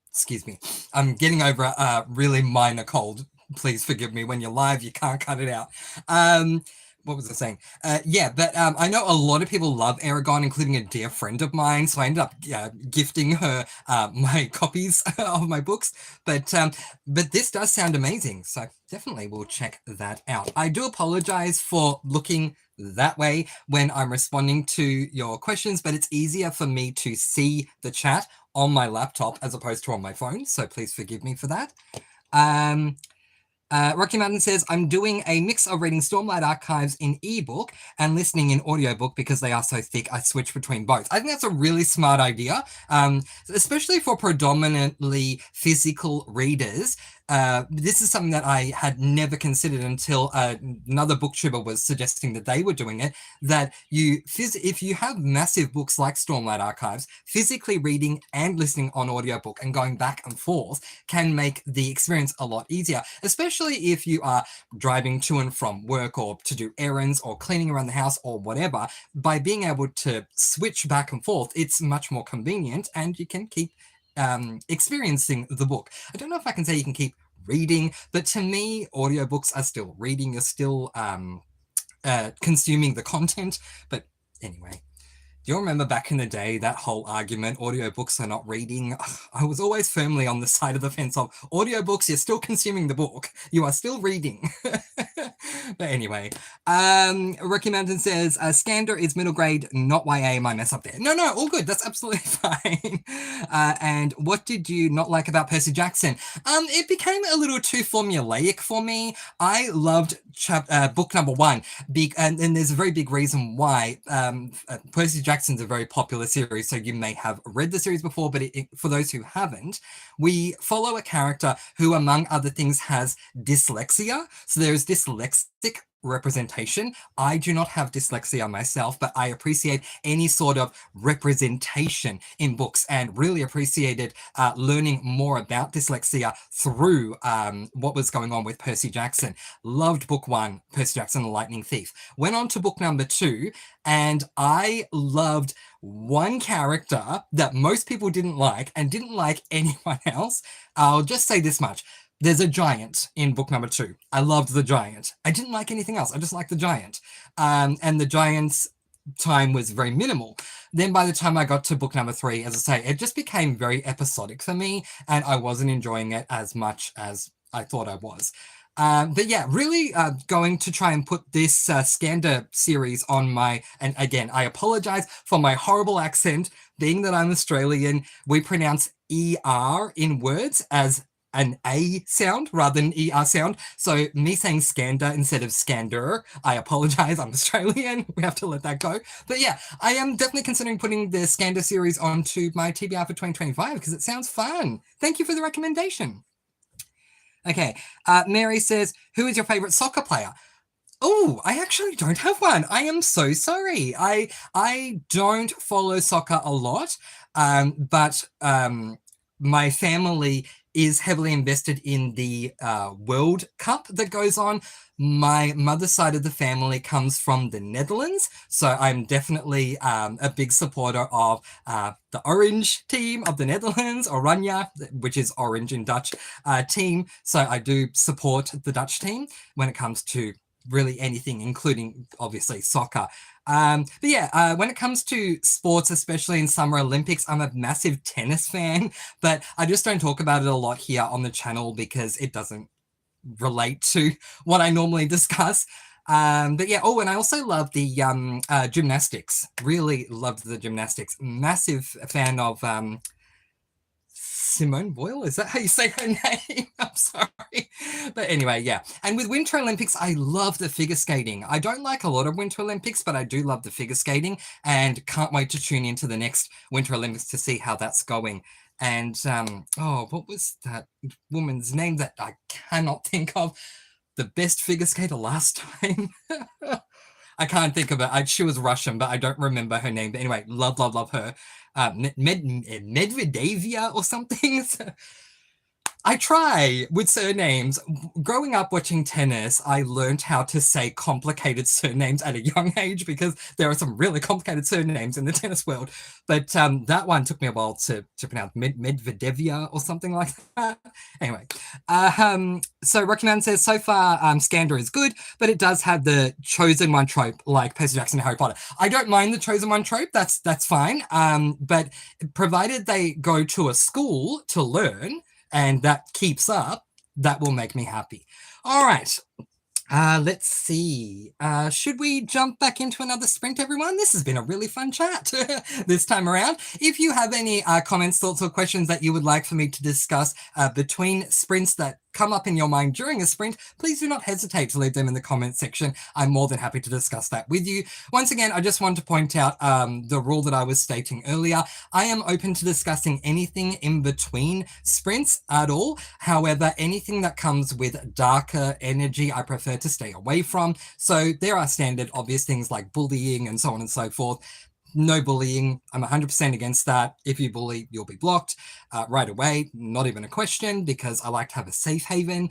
excuse me, I'm getting over a really minor cold. Please forgive me. When you're live, you can't cut it out. What was I saying? Yeah, but I know a lot of people love Eragon, including a dear friend of mine. So I ended up gifting her my copies of my books. But this does sound amazing. So definitely we'll check that out. I do apologize for looking that way when I'm responding to your questions, but it's easier for me to see the chat on my laptop as opposed to on my phone. So please forgive me for that. Rocky Mountain says, I'm doing a mix of reading Stormlight Archives in ebook and listening in audiobook because they are so thick. I switch between both. I think that's a really smart idea, especially for predominantly physical readers. This is something that I had never considered until another booktuber was suggesting that they were doing it, that if you have massive books like Stormlight Archives, physically reading and listening on audiobook and going back and forth can make the experience a lot easier, especially if you are driving to and from work or to do errands or cleaning around the house or whatever. By being able to switch back and forth, it's much more convenient and you can keep experiencing the book. I don't know if I can say you can keep reading, but to me, audiobooks are still reading. You're still consuming the content. But anyway, do you remember back in the day that whole argument, audiobooks are not reading? I was always firmly on the side of the fence of audiobooks, you're still consuming the book. You are still reading. But anyway, Rocky Mountain says, Scander is middle grade, not YA, my mess up there. No, all good. That's absolutely fine. And what did you not like about Percy Jackson? It became a little too formulaic for me. I loved book number 1, and there's a very big reason why. Percy Jackson's a very popular series, so you may have read the series before, but for those who haven't, we follow a character who, among other things, has dyslexia. So there's dyslexic representation. I do not have dyslexia myself, but I appreciate any sort of representation in books and really appreciated learning more about dyslexia through what was going on with Percy Jackson. Loved book 1, Percy Jackson, the Lightning Thief. Went on to book number 2, and I loved one character that most people didn't like and didn't like anyone else. I'll just say this much. There's a giant in book number 2. I loved the giant. I didn't like anything else. I just liked the giant. And the giant's time was very minimal. Then by the time I got to book number 3, as I say, it just became very episodic for me, and I wasn't enjoying it as much as I thought I was. But yeah, really going to try and put this Scander series on my, and again, I apologize for my horrible accent, being that I'm Australian. We pronounce ER in words as an A sound rather than ER sound. So me saying Scander instead of Scander, I apologize, I'm Australian. We have to let that go. But yeah, I am definitely considering putting the Scander series onto my TBR for 2025 because it sounds fun. Thank you for the recommendation. Okay, Mary says, who is your favorite soccer player? Oh, I actually don't have one. I am so sorry. I don't follow soccer a lot, but my family is heavily invested in the World Cup that goes on. My mother's side of the family comes from the Netherlands, so I'm definitely a big supporter of the Orange team of the Netherlands, Oranje, which is orange in Dutch, team. So I do support the Dutch team when it comes to really anything, including obviously soccer. But yeah, when it comes to sports, especially in Summer Olympics, I'm a massive tennis fan, but I just don't talk about it a lot here on the channel because it doesn't relate to what I normally discuss. But yeah, and I also love the gymnastics. Really loved the gymnastics. Massive fan of Simone Boyle, is that how you say her name? I'm sorry. But anyway, yeah. And with Winter Olympics, I love the figure skating. I don't like a lot of Winter Olympics, but I do love the figure skating and can't wait to tune into the next Winter Olympics to see how that's going. And, what was that woman's name that I cannot think of? The best figure skater last time? I can't think of it. She was Russian, but I don't remember her name. But anyway, love her. Medvedevia or something. I try with surnames. Growing up watching tennis, I learned how to say complicated surnames at a young age because there are some really complicated surnames in the tennis world. But that one took me a while to pronounce Medvedevia or something like that. Anyway, so Rocky Man says, so far Scander is good, but it does have the chosen one trope like Percy Jackson and Harry Potter. I don't mind the chosen one trope. That's fine. But provided they go to a school to learn, and that keeps up, that will make me happy. All right. Let's see. Should we jump back into another sprint, everyone? This has been a really fun chat this time around. If you have any comments, thoughts, or questions that you would like for me to discuss between sprints that come up in your mind during a sprint, please do not hesitate to leave them in the comment section. I'm more than happy to discuss that with you. Once again, I just want to point out the rule that I was stating earlier. I am open to discussing anything in between sprints at all. However, anything that comes with darker energy, I prefer to stay away from. So there are standard obvious things like bullying and so on and so forth. No bullying. I'm 100% against that. If you bully, you'll be blocked right away. Not even a question, because I like to have a safe haven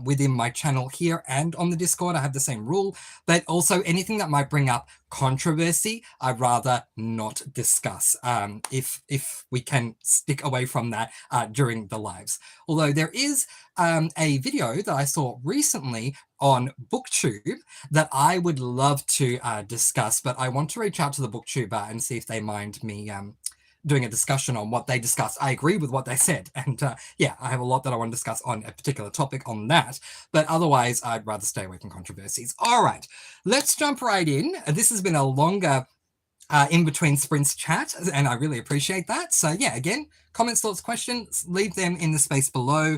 within my channel here and on the Discord. I have the same rule. But also anything that might bring up controversy, I'd rather not discuss if we can stick away from that during the lives. Although there is a video that I saw recently on BookTube that I would love to discuss, but I want to reach out to the BookTuber and see if they mind me doing a discussion on what they discussed. I agree with what they said, and yeah, I have a lot that I want to discuss on a particular topic on that, but otherwise I'd rather stay away from controversies. All right, let's jump right in. This has been a longer in between sprints chat, and I really appreciate that. So yeah, again, comments, thoughts, questions, leave them in the space below.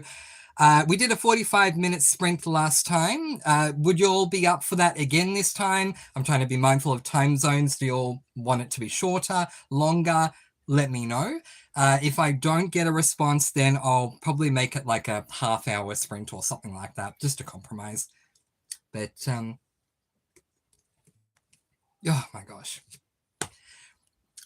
We did a 45-minute sprint last time. Would you all be up for that again this time? I'm trying to be mindful of time zones. Do you all want it to be shorter, longer? Let me know. If I don't get a response, then I'll probably make it like a half-hour sprint or something like that, just to compromise. But, oh my gosh.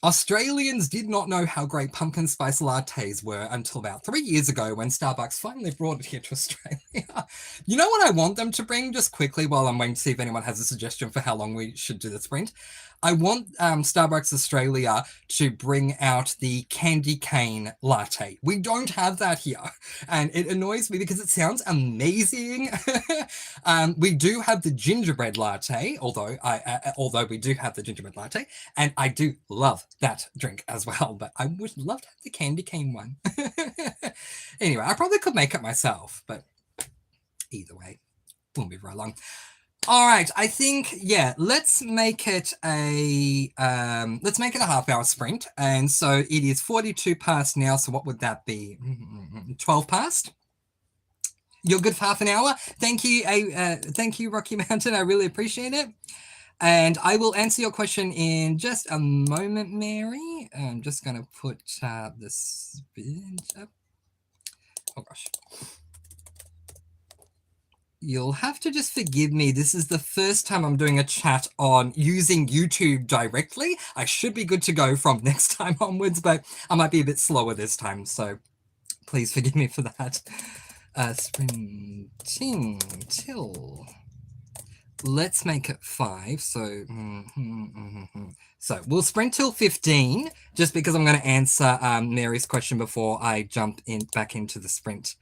Australians did not know how great pumpkin spice lattes were until about 3 years ago when Starbucks finally brought it here to Australia. You know what I want them to bring, just quickly while I'm waiting to see if anyone has a suggestion for how long we should do the sprint? I want Starbucks Australia to bring out the candy cane latte. We don't have that here, and it annoys me because it sounds amazing. We do have the gingerbread latte, although we do have the gingerbread latte, and I do love that drink as well, but I would love to have the candy cane one. Anyway, I probably could make it myself, but either way, we'll move right along. All right, I think, yeah, let's make it a half-hour sprint. And so it is 42 past now, so what would that be? 12 past? You're good for half an hour? Thank you, Rocky Mountain. I really appreciate it. And I will answer your question in just a moment, Mary. I'm just going to put this up. Oh, gosh. You'll have to just forgive me. This is the first time I'm doing a chat on using YouTube directly. I should be good to go from next time onwards, but I might be a bit slower this time, so please forgive me for that. Sprinting till... Let's make it 5, so... So we'll sprint till 15, just because I'm going to answer Mary's question before I jump back into the sprint.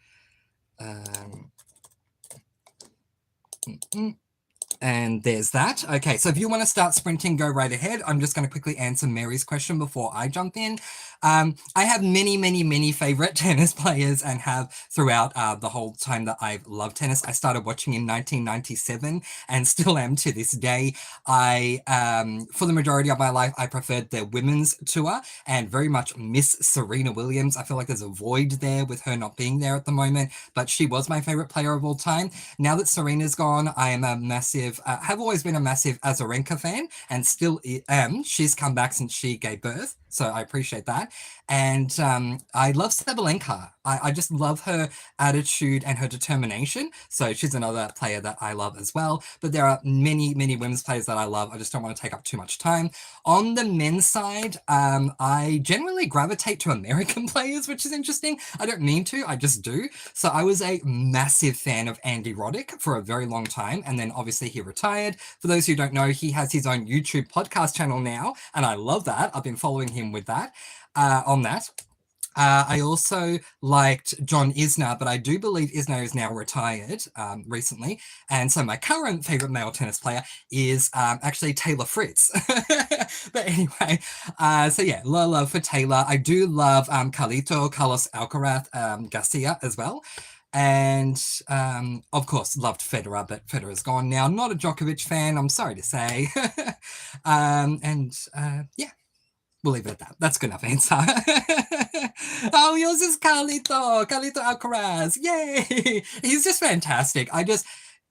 And there's that. Okay, so if you want to start sprinting, go right ahead. I'm just going to quickly answer Mary's question before I jump in. I have many favorite tennis players and have throughout the whole time that I've loved tennis. I started watching in 1997 and still am to this day. For the majority of my life, I preferred the women's tour and very much miss Serena Williams. I feel like there's a void there with her not being there at the moment, but she was my favorite player of all time. Now that Serena's gone, I am a massive, have always been a massive Azarenka fan and still am. She's come back since she gave birth, so I appreciate that. And I love Sabalenka. I just love her attitude and her determination. So she's another player that I love as well. But there are many women's players that I love. I just don't want to take up too much time. On the men's side, I generally gravitate to American players, which is interesting. I don't mean to, I just do. So I was a massive fan of Andy Roddick for a very long time. And then obviously he retired. For those who don't know, he has his own YouTube podcast channel now. And I love that. I've been following him with that. On that. I also liked John Isner, but I do believe Isner is now retired recently. And so my current favorite male tennis player is actually Taylor Fritz. But anyway, so yeah, love for Taylor. I do love Carlos Alcaraz Garcia as well. And of course, loved Federer, but Federer's gone now. Not a Djokovic fan, I'm sorry to say. Yeah. We'll leave it at that. That's a good enough answer. Oh, yours is Carlito. Carlito Alcaraz. Yay. He's just fantastic.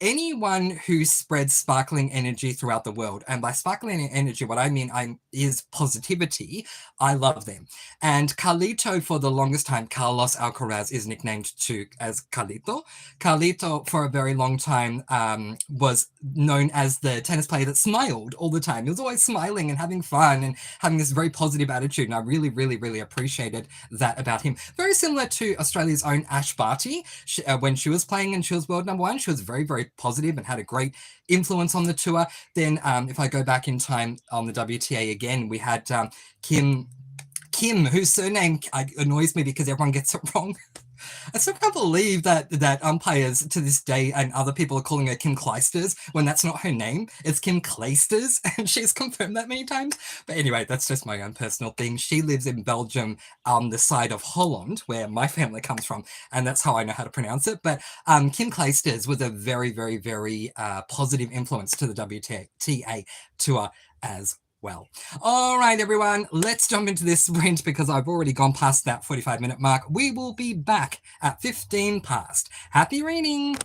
Anyone who spreads sparkling energy throughout the world, and by sparkling energy, what I mean is positivity, I love them. And Carlito, for the longest time, Carlos Alcaraz is nicknamed too as Carlito. Carlito, for a very long time, was known as the tennis player that smiled all the time. He was always smiling and having fun and having this very positive attitude. And I really, really, really appreciated that about him. Very similar to Australia's own Ash Barty. When she was playing and she was world number one, she was very, very positive and had a great influence on the tour. Then, if I go back in time on the WTA again, we had Kim, whose surname annoys me because everyone gets it wrong. I still can't believe that umpires to this day and other people are calling her Kim Kleisters when that's not her name. It's Kim Kleisters, and she's confirmed that many times. But anyway, that's just my own personal thing. She lives in Belgium on the side of Holland, where my family comes from, and that's how I know how to pronounce it. But Kim Kleisters was a very, very, very positive influence to the WTA tour as well. All right, everyone, let's jump into this sprint because I've already gone past that 45-minute mark. We will be back at 15 past. Happy reading.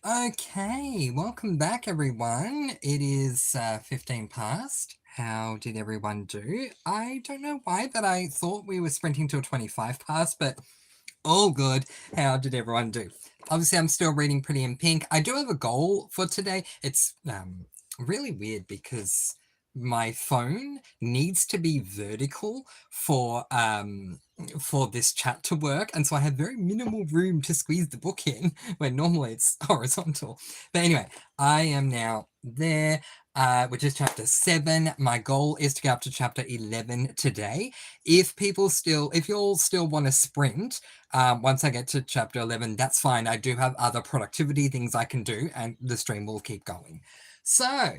Okay, welcome back, everyone. It is 15 past. How did everyone do? I don't know why, but I thought we were sprinting till 25 past, but all good. How did everyone do? Obviously, I'm still reading Pretty in Pink. I do have a goal for today. It's really weird because my phone needs to be vertical for this chat to work, and so I have very minimal room to squeeze the book in when normally it's horizontal. But anyway, I am now there, which is chapter 7. My goal is to get up to chapter 11 today. If you all still want to sprint, once I get to chapter 11, that's fine. I do have other productivity things I can do, and the stream will keep going. So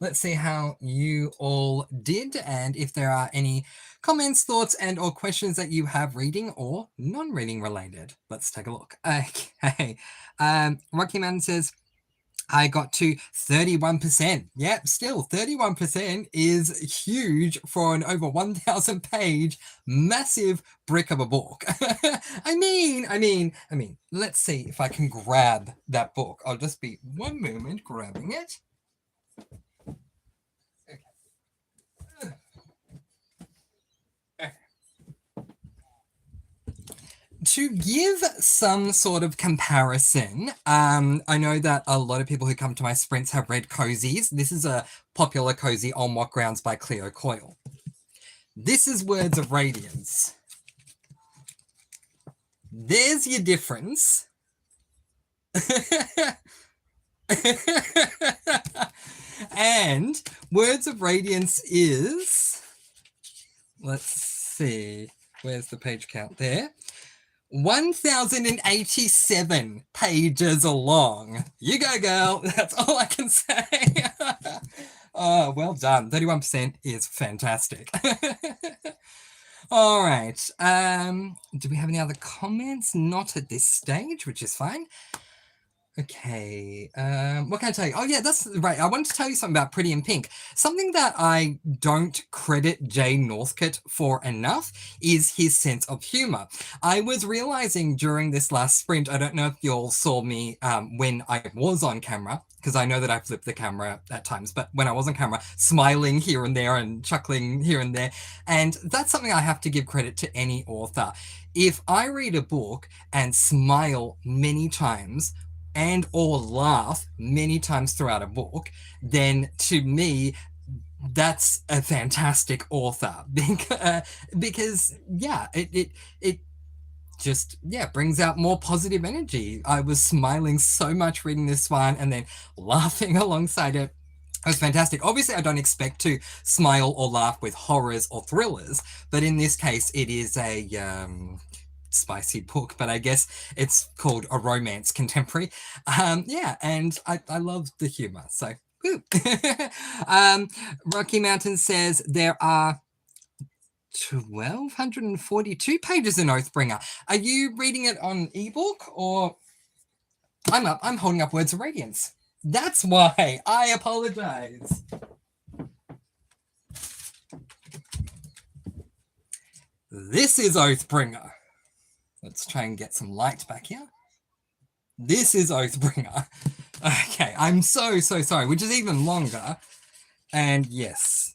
let's see how you all did, and if there are any comments, thoughts, and or questions that you have reading or non-reading related. Let's take a look. Okay. Rocky Mountain says, I got to 31%. Yep, still 31% is huge for an over 1,000 page massive brick of a book. I mean, let's see if I can grab that book. I'll just be one moment grabbing it. To give some sort of comparison, I know that a lot of people who come to my sprints have read cozies. This is a popular cozy on What Grounds by Cleo Coyle. This is Words of Radiance. There's your difference. And Words of Radiance is, let's see, where's the page count there? 1,087 pages long. You go, girl. That's all I can say. Oh, well done. 31% is fantastic. All right. Do we have any other comments? Not at this stage, which is fine. Okay, what can I tell you? Oh yeah, that's right. I wanted to tell you something about Pretty in Pink. Something that I don't credit Jay Northcote for enough is his sense of humor. I was realizing during this last sprint, I don't know if you all saw me when I was on camera, because I know that I flipped the camera at times, but when I was on camera, smiling here and there and chuckling here and there. And that's something I have to give credit to any author. If I read a book and smile many times, and or laugh many times throughout a book, then to me, that's a fantastic author. Because yeah, it just brings out more positive energy. I was smiling so much reading this one and then laughing alongside it. It was fantastic. Obviously, I don't expect to smile or laugh with horrors or thrillers, but in this case, it is a spicy book, but I guess it's called a romance contemporary. Yeah, and I love the humor. So, Rocky Mountain says there are 1,242 pages in Oathbringer. Are you reading it on ebook or? I'm holding up Words of Radiance. That's why. I apologize. This is Oathbringer. Let's try and get some light back here. This is Oathbringer. Okay, I'm so sorry, which is even longer. And yes.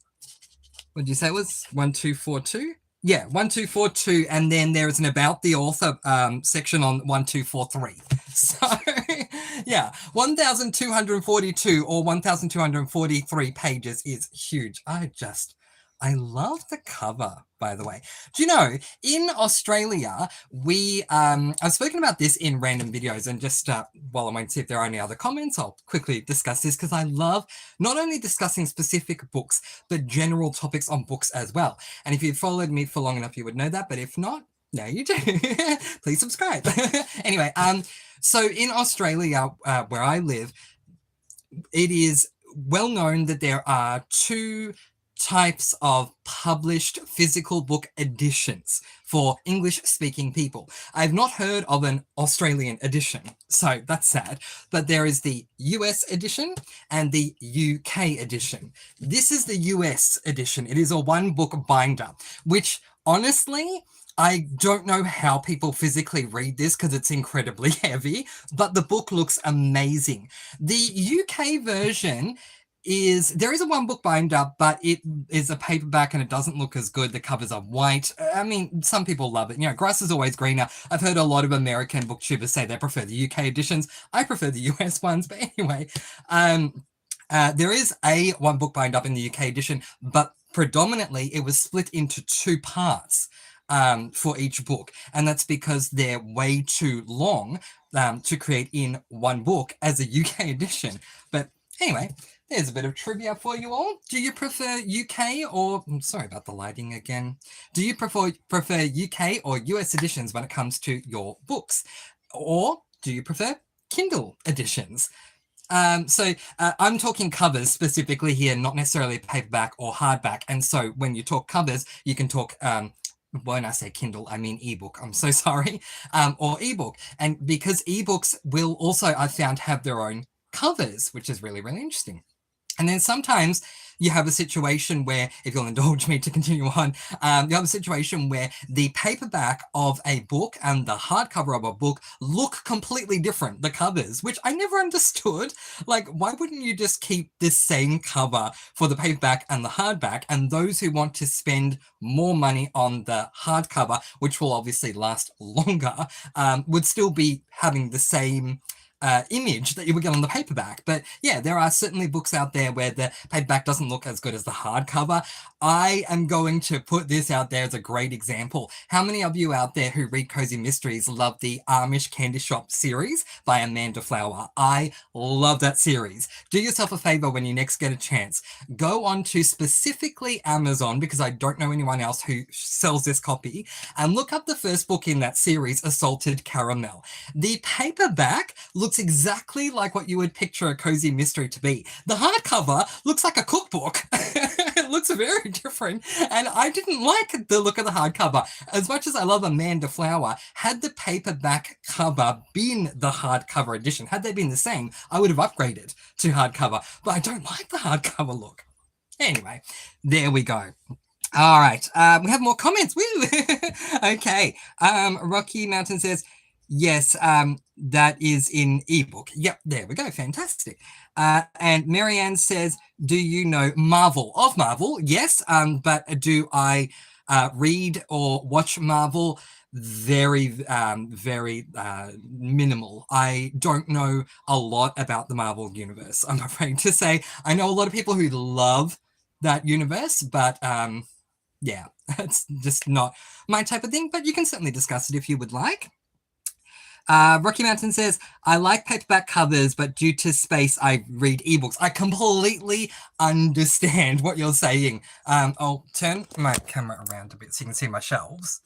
What did you say it was? 1242? Yeah, 1242, and then there is an about the author section on 1243. So, yeah, 1,242 or 1,243 pages is huge. I love the cover, by the way. Do you know, in Australia, I've spoken about this in random videos, and just while I'm waiting to see if there are any other comments, I'll quickly discuss this because I love not only discussing specific books, but general topics on books as well. And if you've followed me for long enough, you would know that, but if not, now you do. Please subscribe. Anyway, so in Australia, where I live, it is well known that there are two types of published physical book editions for English-speaking people. I've not heard of an Australian edition, so that's sad. But there is the US edition and the UK edition. This is the US edition. It is a one-book binder, which honestly, I don't know how people physically read this because it's incredibly heavy, but the book looks amazing. The UK version is there is a one book binder, but it is a paperback and it doesn't look as good. The covers are white. I mean, some people love it. You know, grass is always greener. I've heard a lot of American booktubers say they prefer the UK editions. I prefer the US ones, but anyway, there is a one book bind up in the UK edition, but predominantly it was split into two parts for each book, and that's because they're way too long to create in one book as a UK edition. But anyway, there's a bit of trivia for you all. Do you prefer UK or sorry about the lighting again? Do you prefer UK or US editions when it comes to your books, or do you prefer Kindle editions? So I'm talking covers specifically here, not necessarily paperback or hardback. And so when you talk covers, you can talk when I say Kindle, I mean ebook. I'm so sorry, or ebook. And because ebooks will also, I found, have their own covers, which is really, really interesting. And then sometimes you have a situation where, if you'll indulge me to continue on, you have a situation where the paperback of a book and the hardcover of a book look completely different, the covers, which I never understood. Like, why wouldn't you just keep the same cover for the paperback and the hardback? And those who want to spend more money on the hardcover, which will obviously last longer, would still be having the same image that you would get on the paperback. But yeah, there are certainly books out there where the paperback doesn't look as good as the hardcover. I am going to put this out there as a great example. How many of you out there who read Cozy Mysteries love the Amish Candy Shop series by Amanda Flower? I love that series. Do yourself a favor when you next get a chance. Go on to specifically Amazon, because I don't know anyone else who sells this copy, and look up the first book in that series, Assaulted Caramel. The paperback looks exactly like what you would picture a cozy mystery to be. The hardcover looks like a cookbook. It looks very different, and I didn't like the look of the hardcover. As much as I love Amanda Flower, had the paperback cover been the hardcover edition, had they been the same, I would have upgraded to hardcover, but I don't like the hardcover look. Anyway, there we go. All right, we have more comments. Woo! Okay, Rocky Mountain says, yes, that is in ebook. Yep, there we go. Fantastic. And Marianne says, do you know Marvel? Of Marvel, yes. But do I read or watch Marvel? Very, very minimal. I don't know a lot about the Marvel universe, I'm afraid to say. I know a lot of people who love that universe, but yeah, it's just not my type of thing. But you can certainly discuss it if you would like. Rocky Mountain says, I like paperback covers, but due to space, I read ebooks. I completely understand what you're saying. I'll turn my camera around a bit so you can see my shelves.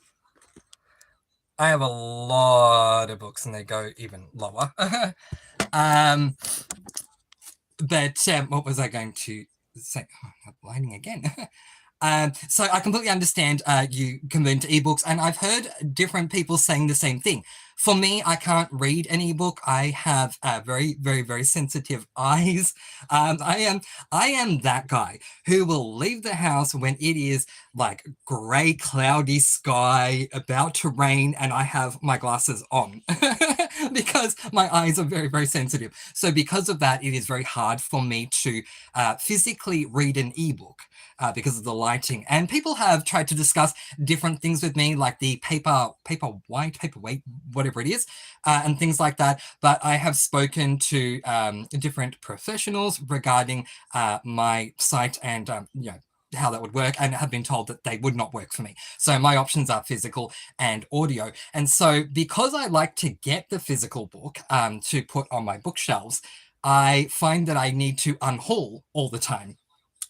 I have a lot of books and they go even lower. But what was I going to say? Oh, lighting again. So I completely understand you convert to ebooks, and I've heard different people saying the same thing. For me, I can't read an ebook. I have very, very, very sensitive eyes. I am that guy who will leave the house when it is like grey, cloudy sky, about to rain, and I have my glasses on because my eyes are very, very sensitive. So because of that, it is very hard for me to physically read an ebook. Because of the lighting, and people have tried to discuss different things with me, like the paperweight, whatever it is, and things like that. But I have spoken to different professionals regarding my sight and how that would work, and have been told that they would not work for me. So my options are physical and audio. And so because I like to get the physical book to put on my bookshelves, I find that I need to unhaul all the time.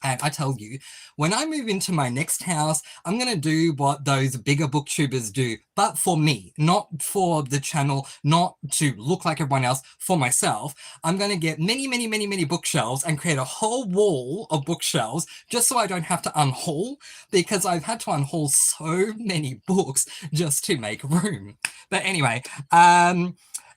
And I tell you, when I move into my next house, I'm going to do what those bigger booktubers do, but for me, not for the channel, not to look like everyone else, for myself. I'm going to get many, many, many, many bookshelves and create a whole wall of bookshelves just so I don't have to unhaul, because I've had to unhaul so many books just to make room. But anyway,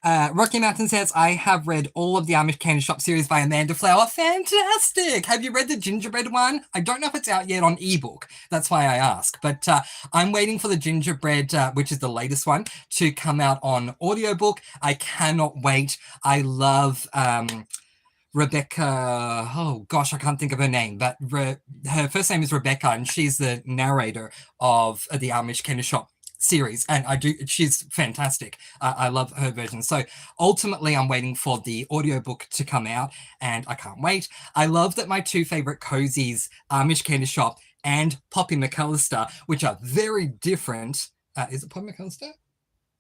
Rocky Mountain says, I have read all of the Amish Candy Shop series by Amanda Flower. Fantastic! Have you read the gingerbread one? I don't know if it's out yet on ebook. That's why I ask. But I'm waiting for the gingerbread, which is the latest one, to come out on audiobook. I cannot wait. I love Rebecca. Oh gosh, I can't think of her name, but her first name is Rebecca, and she's the narrator of the Amish Candy Shop series, and she's fantastic. I love her version. So ultimately I'm waiting for the audiobook to come out, and I can't wait. I love that my two favorite cozies, Amish Candy Shop and Poppy McAllister, which are very different. Is it Poppy McAllister?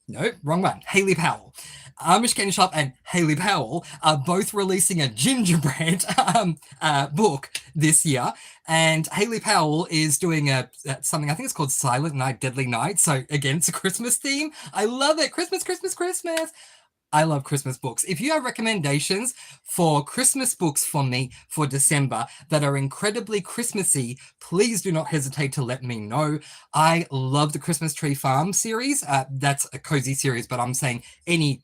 No, wrong one. Haley Powell. Amish Candy Shop and Haley Powell are both releasing a gingerbread book this year. And Haley Powell is doing something, I think it's called Silent Night, Deadly Night. So again, it's a Christmas theme. I love it. Christmas, Christmas, Christmas. I love Christmas books. If you have recommendations for Christmas books for me for December that are incredibly Christmassy, please do not hesitate to let me know. I love the Christmas Tree Farm series. That's a cozy series, but I'm saying any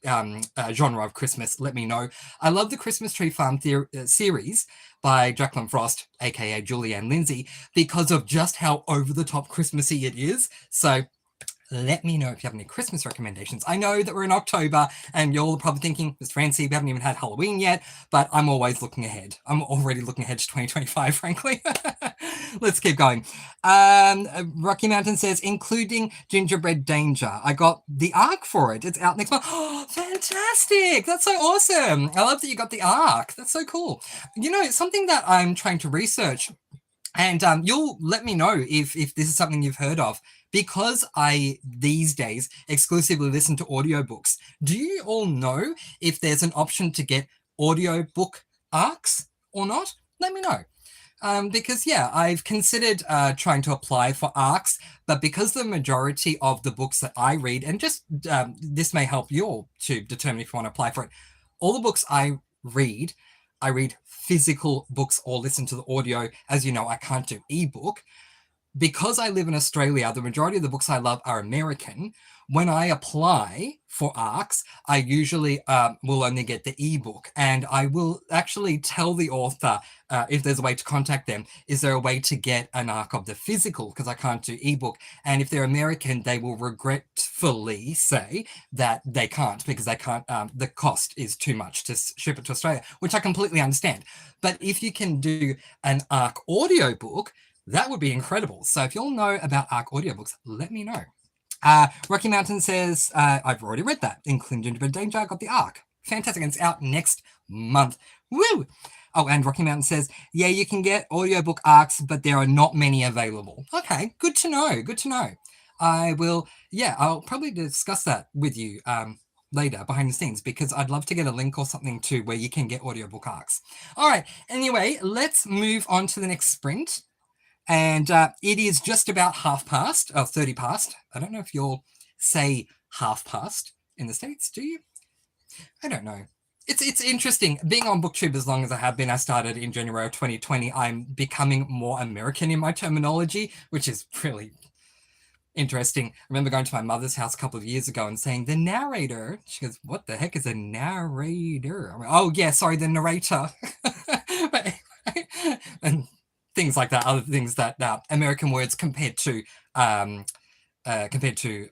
genre of Christmas, let me know. I love the Christmas Tree Farm series by Jacqueline Frost, aka Julianne Lindsay, because of just how over-the-top Christmassy it is. So let me know if you have any Christmas recommendations. I know that we're in October and you're all probably thinking, Miss Francy, we haven't even had Halloween yet, but I'm always looking ahead. I'm already looking ahead to 2025, frankly. Let's keep going. Rocky Mountain says, including Gingerbread Danger. I got the ARC for it. It's out next month. Oh, fantastic. That's so awesome. I love that you got the ARC. That's so cool. You know, it's something that I'm trying to research, and you'll let me know if this is something you've heard of. Because I, these days, exclusively listen to audiobooks, do you all know if there's an option to get audiobook ARCs or not? Let me know. Because, yeah, I've considered trying to apply for ARCs, but because the majority of the books that I read, and just this may help you all to determine if you want to apply for it, all the books I read physical books or listen to the audio. As you know, I can't do ebook. Because I live in Australia, the majority of the books I love are American. When I apply for ARCs, I usually will only get the ebook, and I will actually tell the author if there's a way to contact them. Is there a way to get an ARC of the physical? Because I can't do ebook. And if they're American, they will regretfully say that they can't, because they can't. The cost is too much to ship it to Australia, which I completely understand. But if you can do an ARC audiobook, that would be incredible. So if you all know about ARC audiobooks, let me know. Rocky Mountain says, I've already read that. Including Gingerbread Danger, I got the ARC. Fantastic. And it's out next month. Woo! Oh, and Rocky Mountain says, yeah, you can get audiobook ARCs, but there are not many available. Okay, good to know. Good to know. I'll probably discuss that with you later behind the scenes, because I'd love to get a link or something to where you can get audiobook ARCs. All right. Anyway, let's move on to the next sprint. And it is just about 30 past. I don't know if you'll say half past in the States, do you? I don't know. It's interesting. Being on BookTube as long as I have been, I started in January of 2020. I'm becoming more American in my terminology, which is really interesting. I remember going to my mother's house a couple of years ago and saying, the narrator. She goes, what the heck is a narrator? I'm like, oh, yeah, sorry, the narrator. And things like that, other things that American words compared to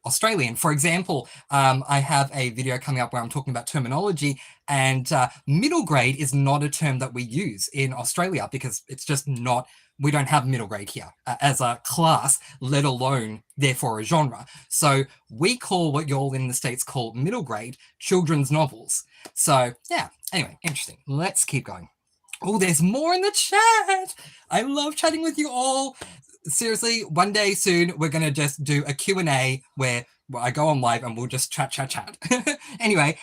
Australian. For example, I have a video coming up where I'm talking about terminology, and middle grade is not a term that we use in Australia, because it's just not, we don't have middle grade here as a class, let alone therefore a genre. So we call what y'all in the States call middle grade children's novels. So yeah, anyway, interesting. Let's keep going. Oh, there's more in the chat. I love chatting with you all. Seriously, one day soon, we're going to just do a Q&A where I go on live and we'll just chat. Anyway,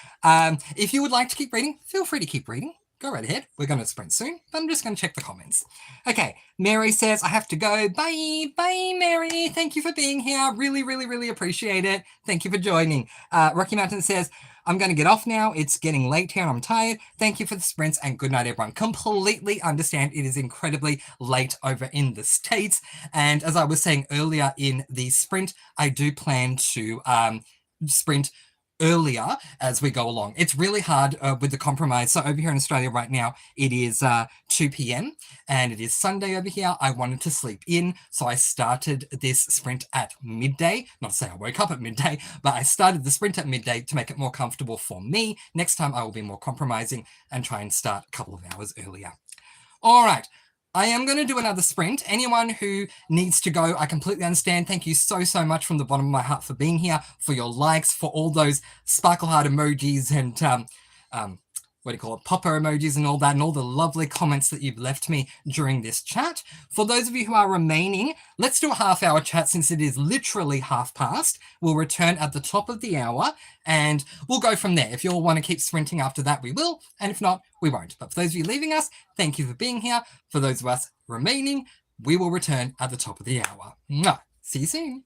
if you would like to keep reading, feel free to keep reading. Go right ahead. We're going to sprint soon, but I'm just going to check the comments. Okay, Mary says, I have to go. Bye. Bye, Mary. Thank you for being here. Really, really, really appreciate it. Thank you for joining. Rocky Mountain says, I'm going to get off now. It's getting late here and I'm tired. Thank you for the sprints and good night, everyone. Completely understand it is incredibly late over in the States. And as I was saying earlier in the sprint, I do plan to sprint earlier as we go along. It's really hard with the compromise. So over here in Australia right now, it is 2 p.m. and it is Sunday over here. I wanted to sleep in, so I started this sprint at midday. Not to say I woke up at midday, but I started the sprint at midday to make it more comfortable for me. Next time I will be more compromising and try and start a couple of hours earlier. All right. I am going to do another sprint. Anyone who needs to go, I completely understand. Thank you so, so much from the bottom of my heart for being here, for your likes, for all those sparkle heart emojis and what do you call it, popper emojis and all that, and all the lovely comments that you've left me during this chat. For those of you who are remaining, let's do a half-hour chat since it is literally half past. We'll return at the top of the hour and we'll go from there. If you all want to keep sprinting after that, we will, and if not, we won't. But for those of you leaving us, thank you for being here. For those of us remaining, we will return at the top of the hour. Mwah. See you soon.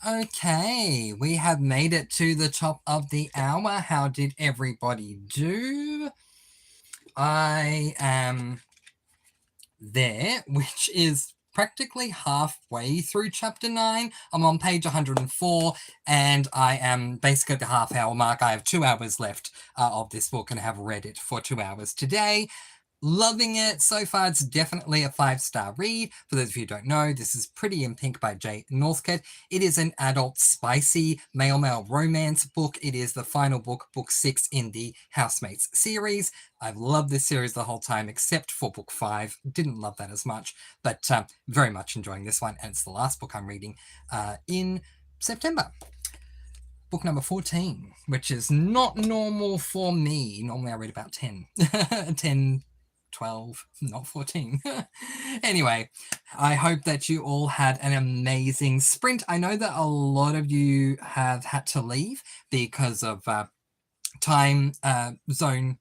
Okay, we have made it to the top of the hour. How did everybody do? I am there, which is practically halfway through chapter 9. I'm on page 104, and I am basically at the half hour mark. I have 2 hours left of this book and have read it for 2 hours today. Loving it so far. It's definitely a 5-star read. For those of you who don't know, this is Pretty in Pink by Jay Northcott. It is an adult, spicy male romance book. It is the final book, book 6 in the Housemates series. I've loved this series the whole time, except for book 5. Didn't love that as much, but very much enjoying this one. And it's the last book I'm reading in September. Book number 14, which is not normal for me. Normally I read about 10. 10, 12, not 14. Anyway, I hope that you all had an amazing sprint. I know that a lot of you have had to leave because of time zone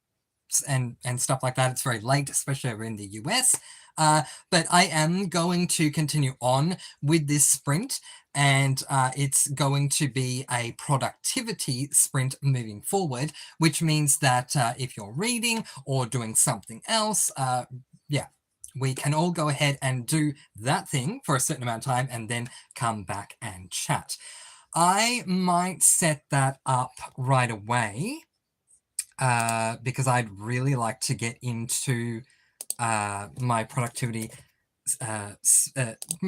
and stuff like that. It's very late, especially over in the US. But I am going to continue on with this sprint, and it's going to be a productivity sprint moving forward, which means that if you're reading or doing something else, yeah, we can all go ahead and do that thing for a certain amount of time and then come back and chat. I might set that up right away because I'd really like to get into my productivity.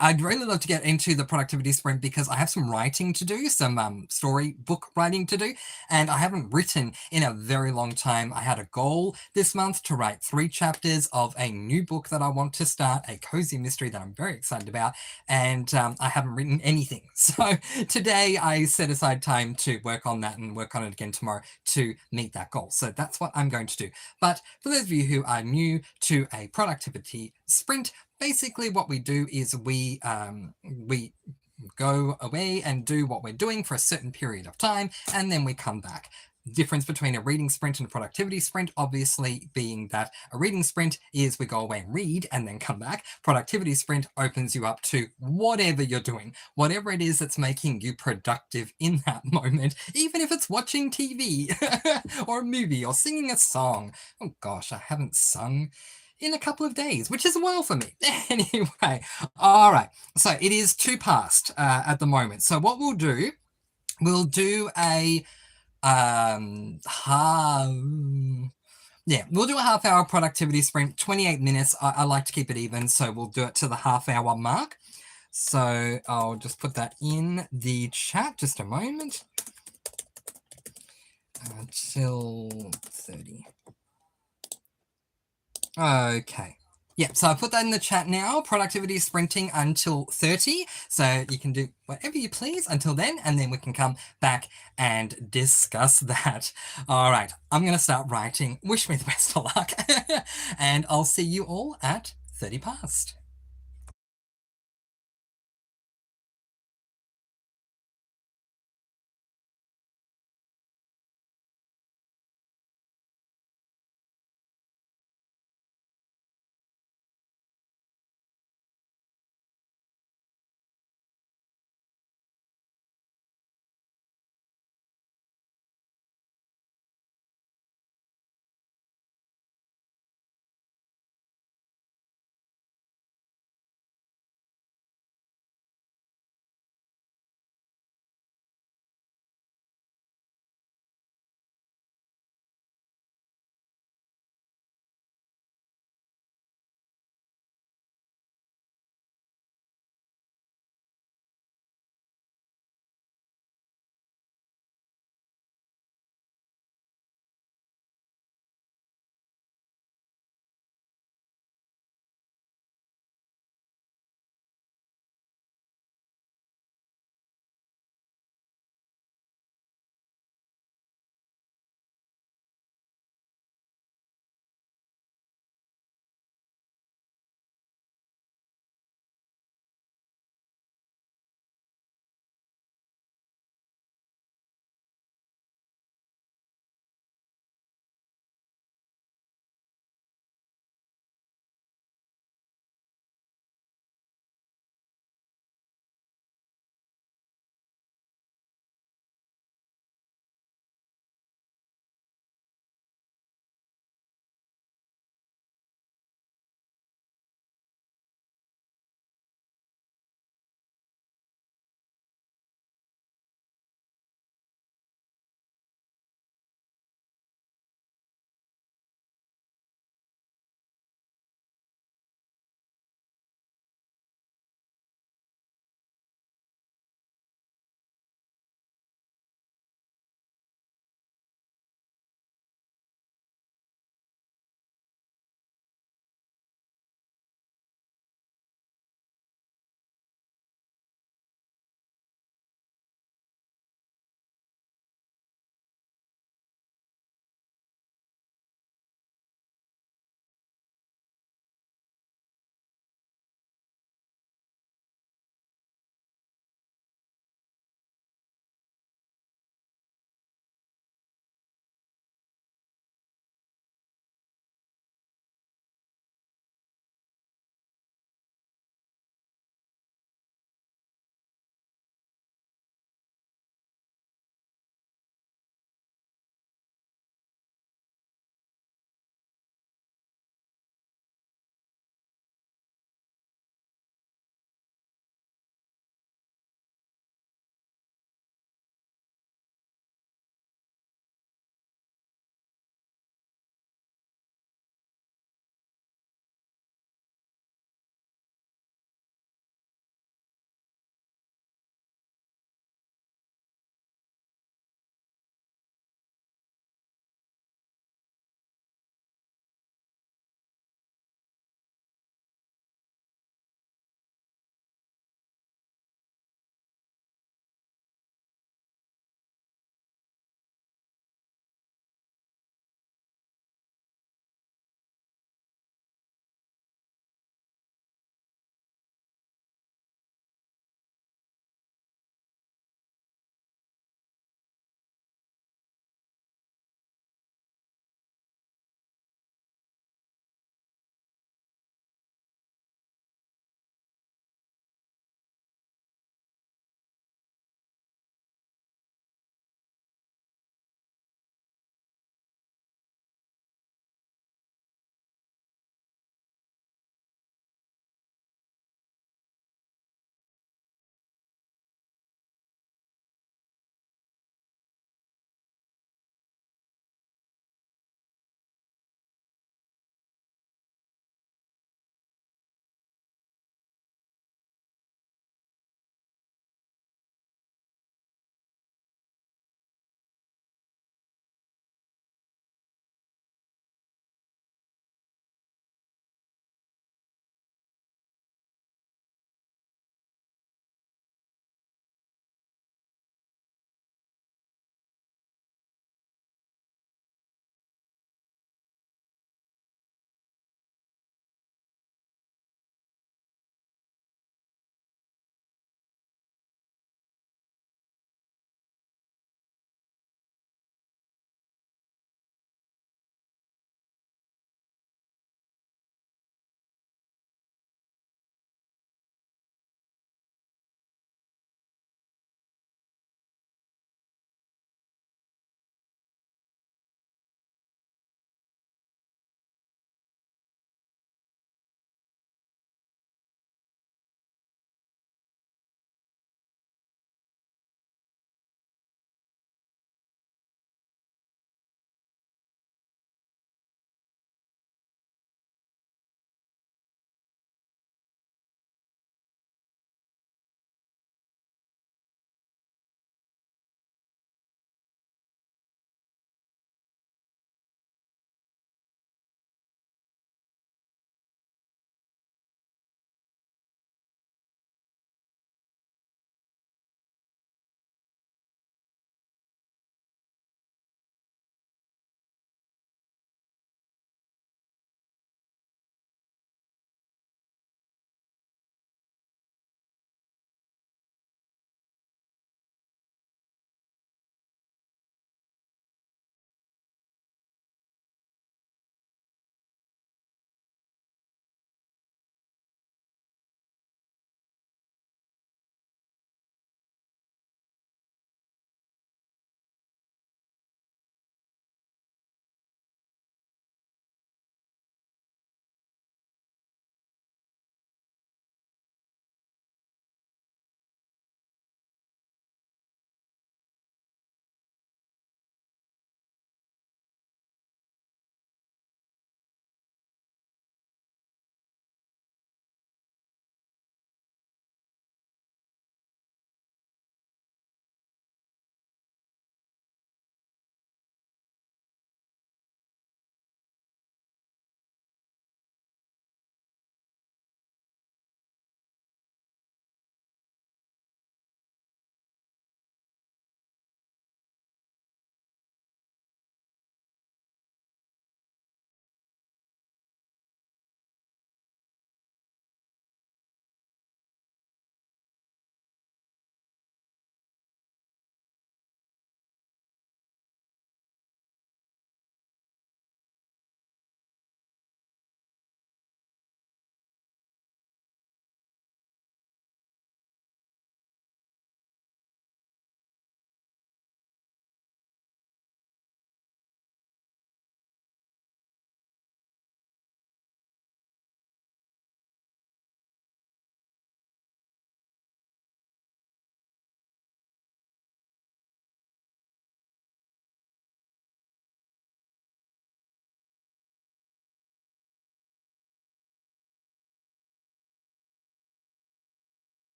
I'd really love to get into the productivity sprint because I have some writing to do, some storybook writing to do, and I haven't written in a very long time. I had a goal this month to write 3 chapters of a new book that I want to start, a cozy mystery that I'm very excited about, and I haven't written anything. So today I set aside time to work on that and work on it again tomorrow to meet that goal. So that's what I'm going to do. But for those of you who are new to a productivity sprint, basically what we do is we go away and do what we're doing for a certain period of time, and then we come back. Difference between a reading sprint and a productivity sprint, obviously, being that a reading sprint is we go away and read and then come back. Productivity sprint opens you up to whatever you're doing, whatever it is that's making you productive in that moment, even if it's watching TV or a movie or singing a song. Oh gosh, I haven't sung in a couple of days, which is a while for me. Anyway, all right. So it is 2 past at the moment. So what we'll do a half. Yeah, we'll do a half-hour productivity sprint, 28 minutes. I like to keep it even, so we'll do it to the half-hour mark. So I'll just put that in the chat, just a moment. Till 30. Okay. Yeah, so I put that in the chat now. Productivity sprinting until 30. So you can do whatever you please until then, and then we can come back and discuss that. All right, I'm going to start writing. Wish me the best of luck. And I'll see you all at 30 past.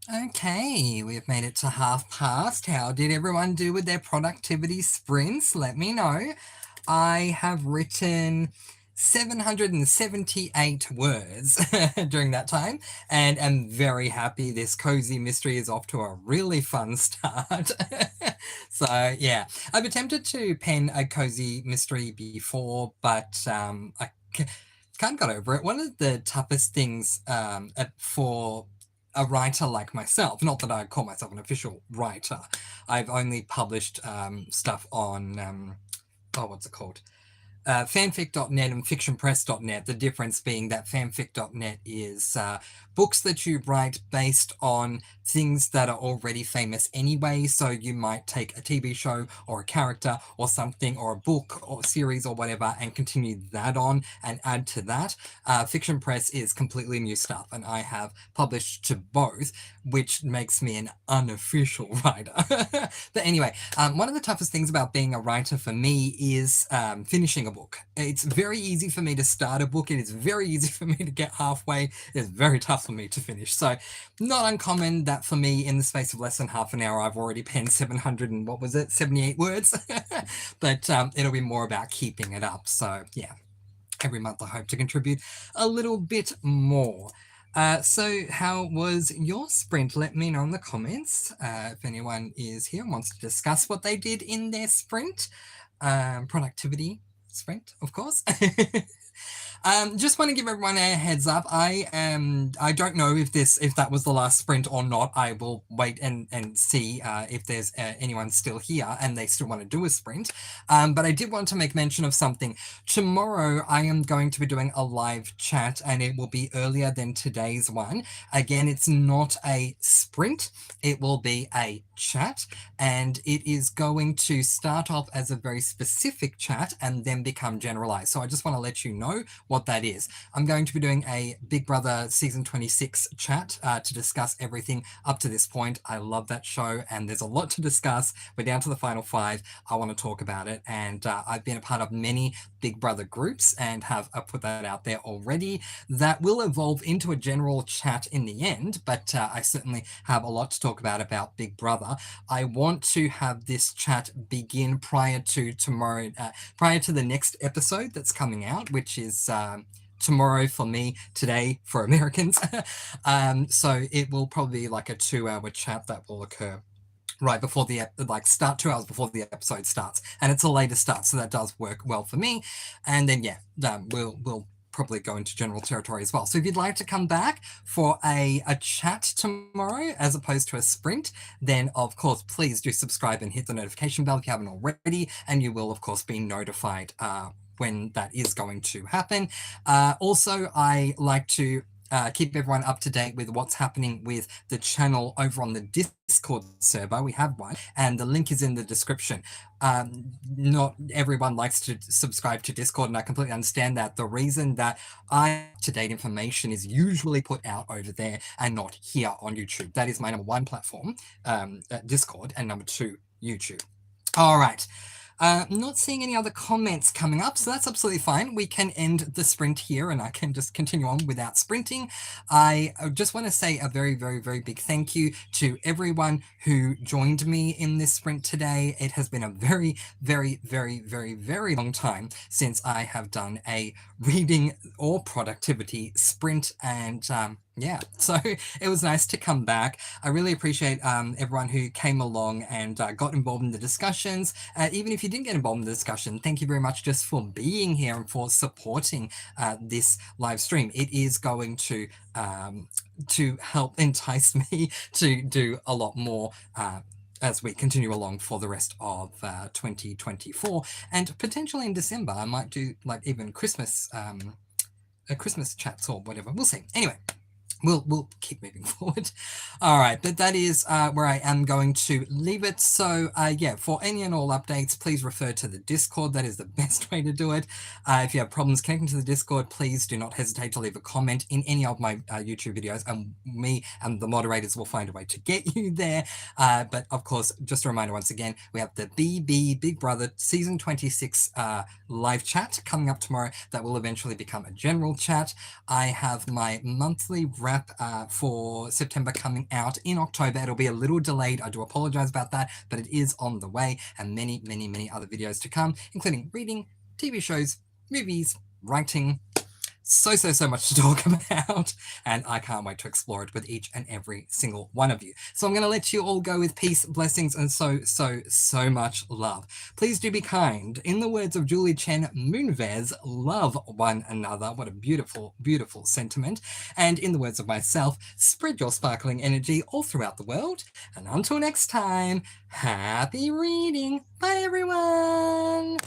Okay, we've made it to half past. How did everyone do with their productivity sprints? Let me know. I have written 778 words during that time, and am very happy this cozy mystery is off to a really fun start. So, yeah, I've attempted to pen a cozy mystery before, but kind of got over it. One of the toughest things for a writer like myself, not that I call myself an official writer, I've only published stuff on, oh, what's it called? Fanfic.net and fictionpress.net. The difference being that fanfic.net is books that you write based on things that are already famous anyway. So you might take a TV show or a character or something or a book or series or whatever and continue that on and add to that. Fiction Press is completely new stuff, and I have published to both, which makes me an unofficial writer. But anyway, one of the toughest things about being a writer for me is finishing a book. It's very easy for me to start a book. It is very easy for me to get halfway. It's very tough for me to finish. So not uncommon that for me, in the space of less than half an hour, I've already penned 700 and what was it, 78 words. But it'll be more about keeping it up. So yeah, every month I hope to contribute a little bit more. So how was your sprint? Let me know in the comments if anyone is here and wants to discuss what they did in their sprint. Productivity sprint, of course. Just want to give everyone a heads up. I don't know if that was the last sprint or not. I will wait and see if there's anyone still here and they still want to do a sprint. But I did want to make mention of something. Tomorrow I am going to be doing a live chat, and it will be earlier than today's one. Again, it's not a sprint. It will be a chat, and it is going to start off as a very specific chat and then become generalized. So I just want to let you know what that is. I'm going to be doing a Big Brother season 26 chat to discuss everything up to this point. I love that show, and there's a lot to discuss. We're down to the final 5. I want to talk about it, and I've been a part of many Big Brother groups and have put that out there already. That will evolve into a general chat in the end, but I certainly have a lot to talk about Big Brother. I want to have this chat begin prior to tomorrow, prior to the next episode that's coming out, which is tomorrow for me, today for Americans. So it will probably be like a 2-hour chat that will occur right before start 2 hours before the episode starts, and it's a later start, so that does work well for me. And then we'll probably go into general territory as well. So if you'd like to come back for a chat tomorrow as opposed to a sprint, then of course please do subscribe and hit the notification bell if you haven't already, and you will of course be notified when that is going to happen. Also, I like to keep everyone up to date with what's happening with the channel over on the Discord server. We have one, and the link is in the description. Not everyone likes to subscribe to Discord, and I completely understand that. The reason that up-to-date information is usually put out over there and not here on YouTube. That is my number 1 platform, Discord, and number 2, YouTube. All right. Not seeing any other comments coming up, so that's absolutely fine. We can end the sprint here, and I can just continue on without sprinting. I just want to say a very, very, very big thank you to everyone who joined me in this sprint today. It has been a very, very, very, very, very long time since I have done a reading or productivity sprint, and yeah, so it was nice to come back. I really appreciate everyone who came along and got involved in the discussions. Even if you didn't get involved in the discussion, thank you very much just for being here and for supporting this live stream. It is going to help entice me to do a lot more as we continue along for the rest of 2024, and potentially in December I might do like even Christmas chats or whatever. We'll see. Anyway, we'll keep moving forward. All right, but that is where I am going to leave it. So yeah, for any and all updates, please refer to the Discord. That is the best way to do it. If you have problems connecting to the Discord, please do not hesitate to leave a comment in any of my YouTube videos, and me and the moderators will find a way to get you there. But of course, just a reminder once again, we have the Big Brother Season 26 live chat coming up tomorrow that will eventually become a general chat. I have my monthly wrap for September coming out in October. It'll be a little delayed. I do apologize about that, but it is on the way, and many, many, many other videos to come, including reading, TV shows, movies, writing, so much to talk about, and I can't wait to explore it with each and every single one of you. So I'm going to let you all go with peace, blessings, and so much love. Please do be kind. In the words of Julie Chen Moonves, love one another. What a beautiful, beautiful sentiment. And in the words of myself, spread your sparkling energy all throughout the world. And until next time, happy reading. Bye, everyone.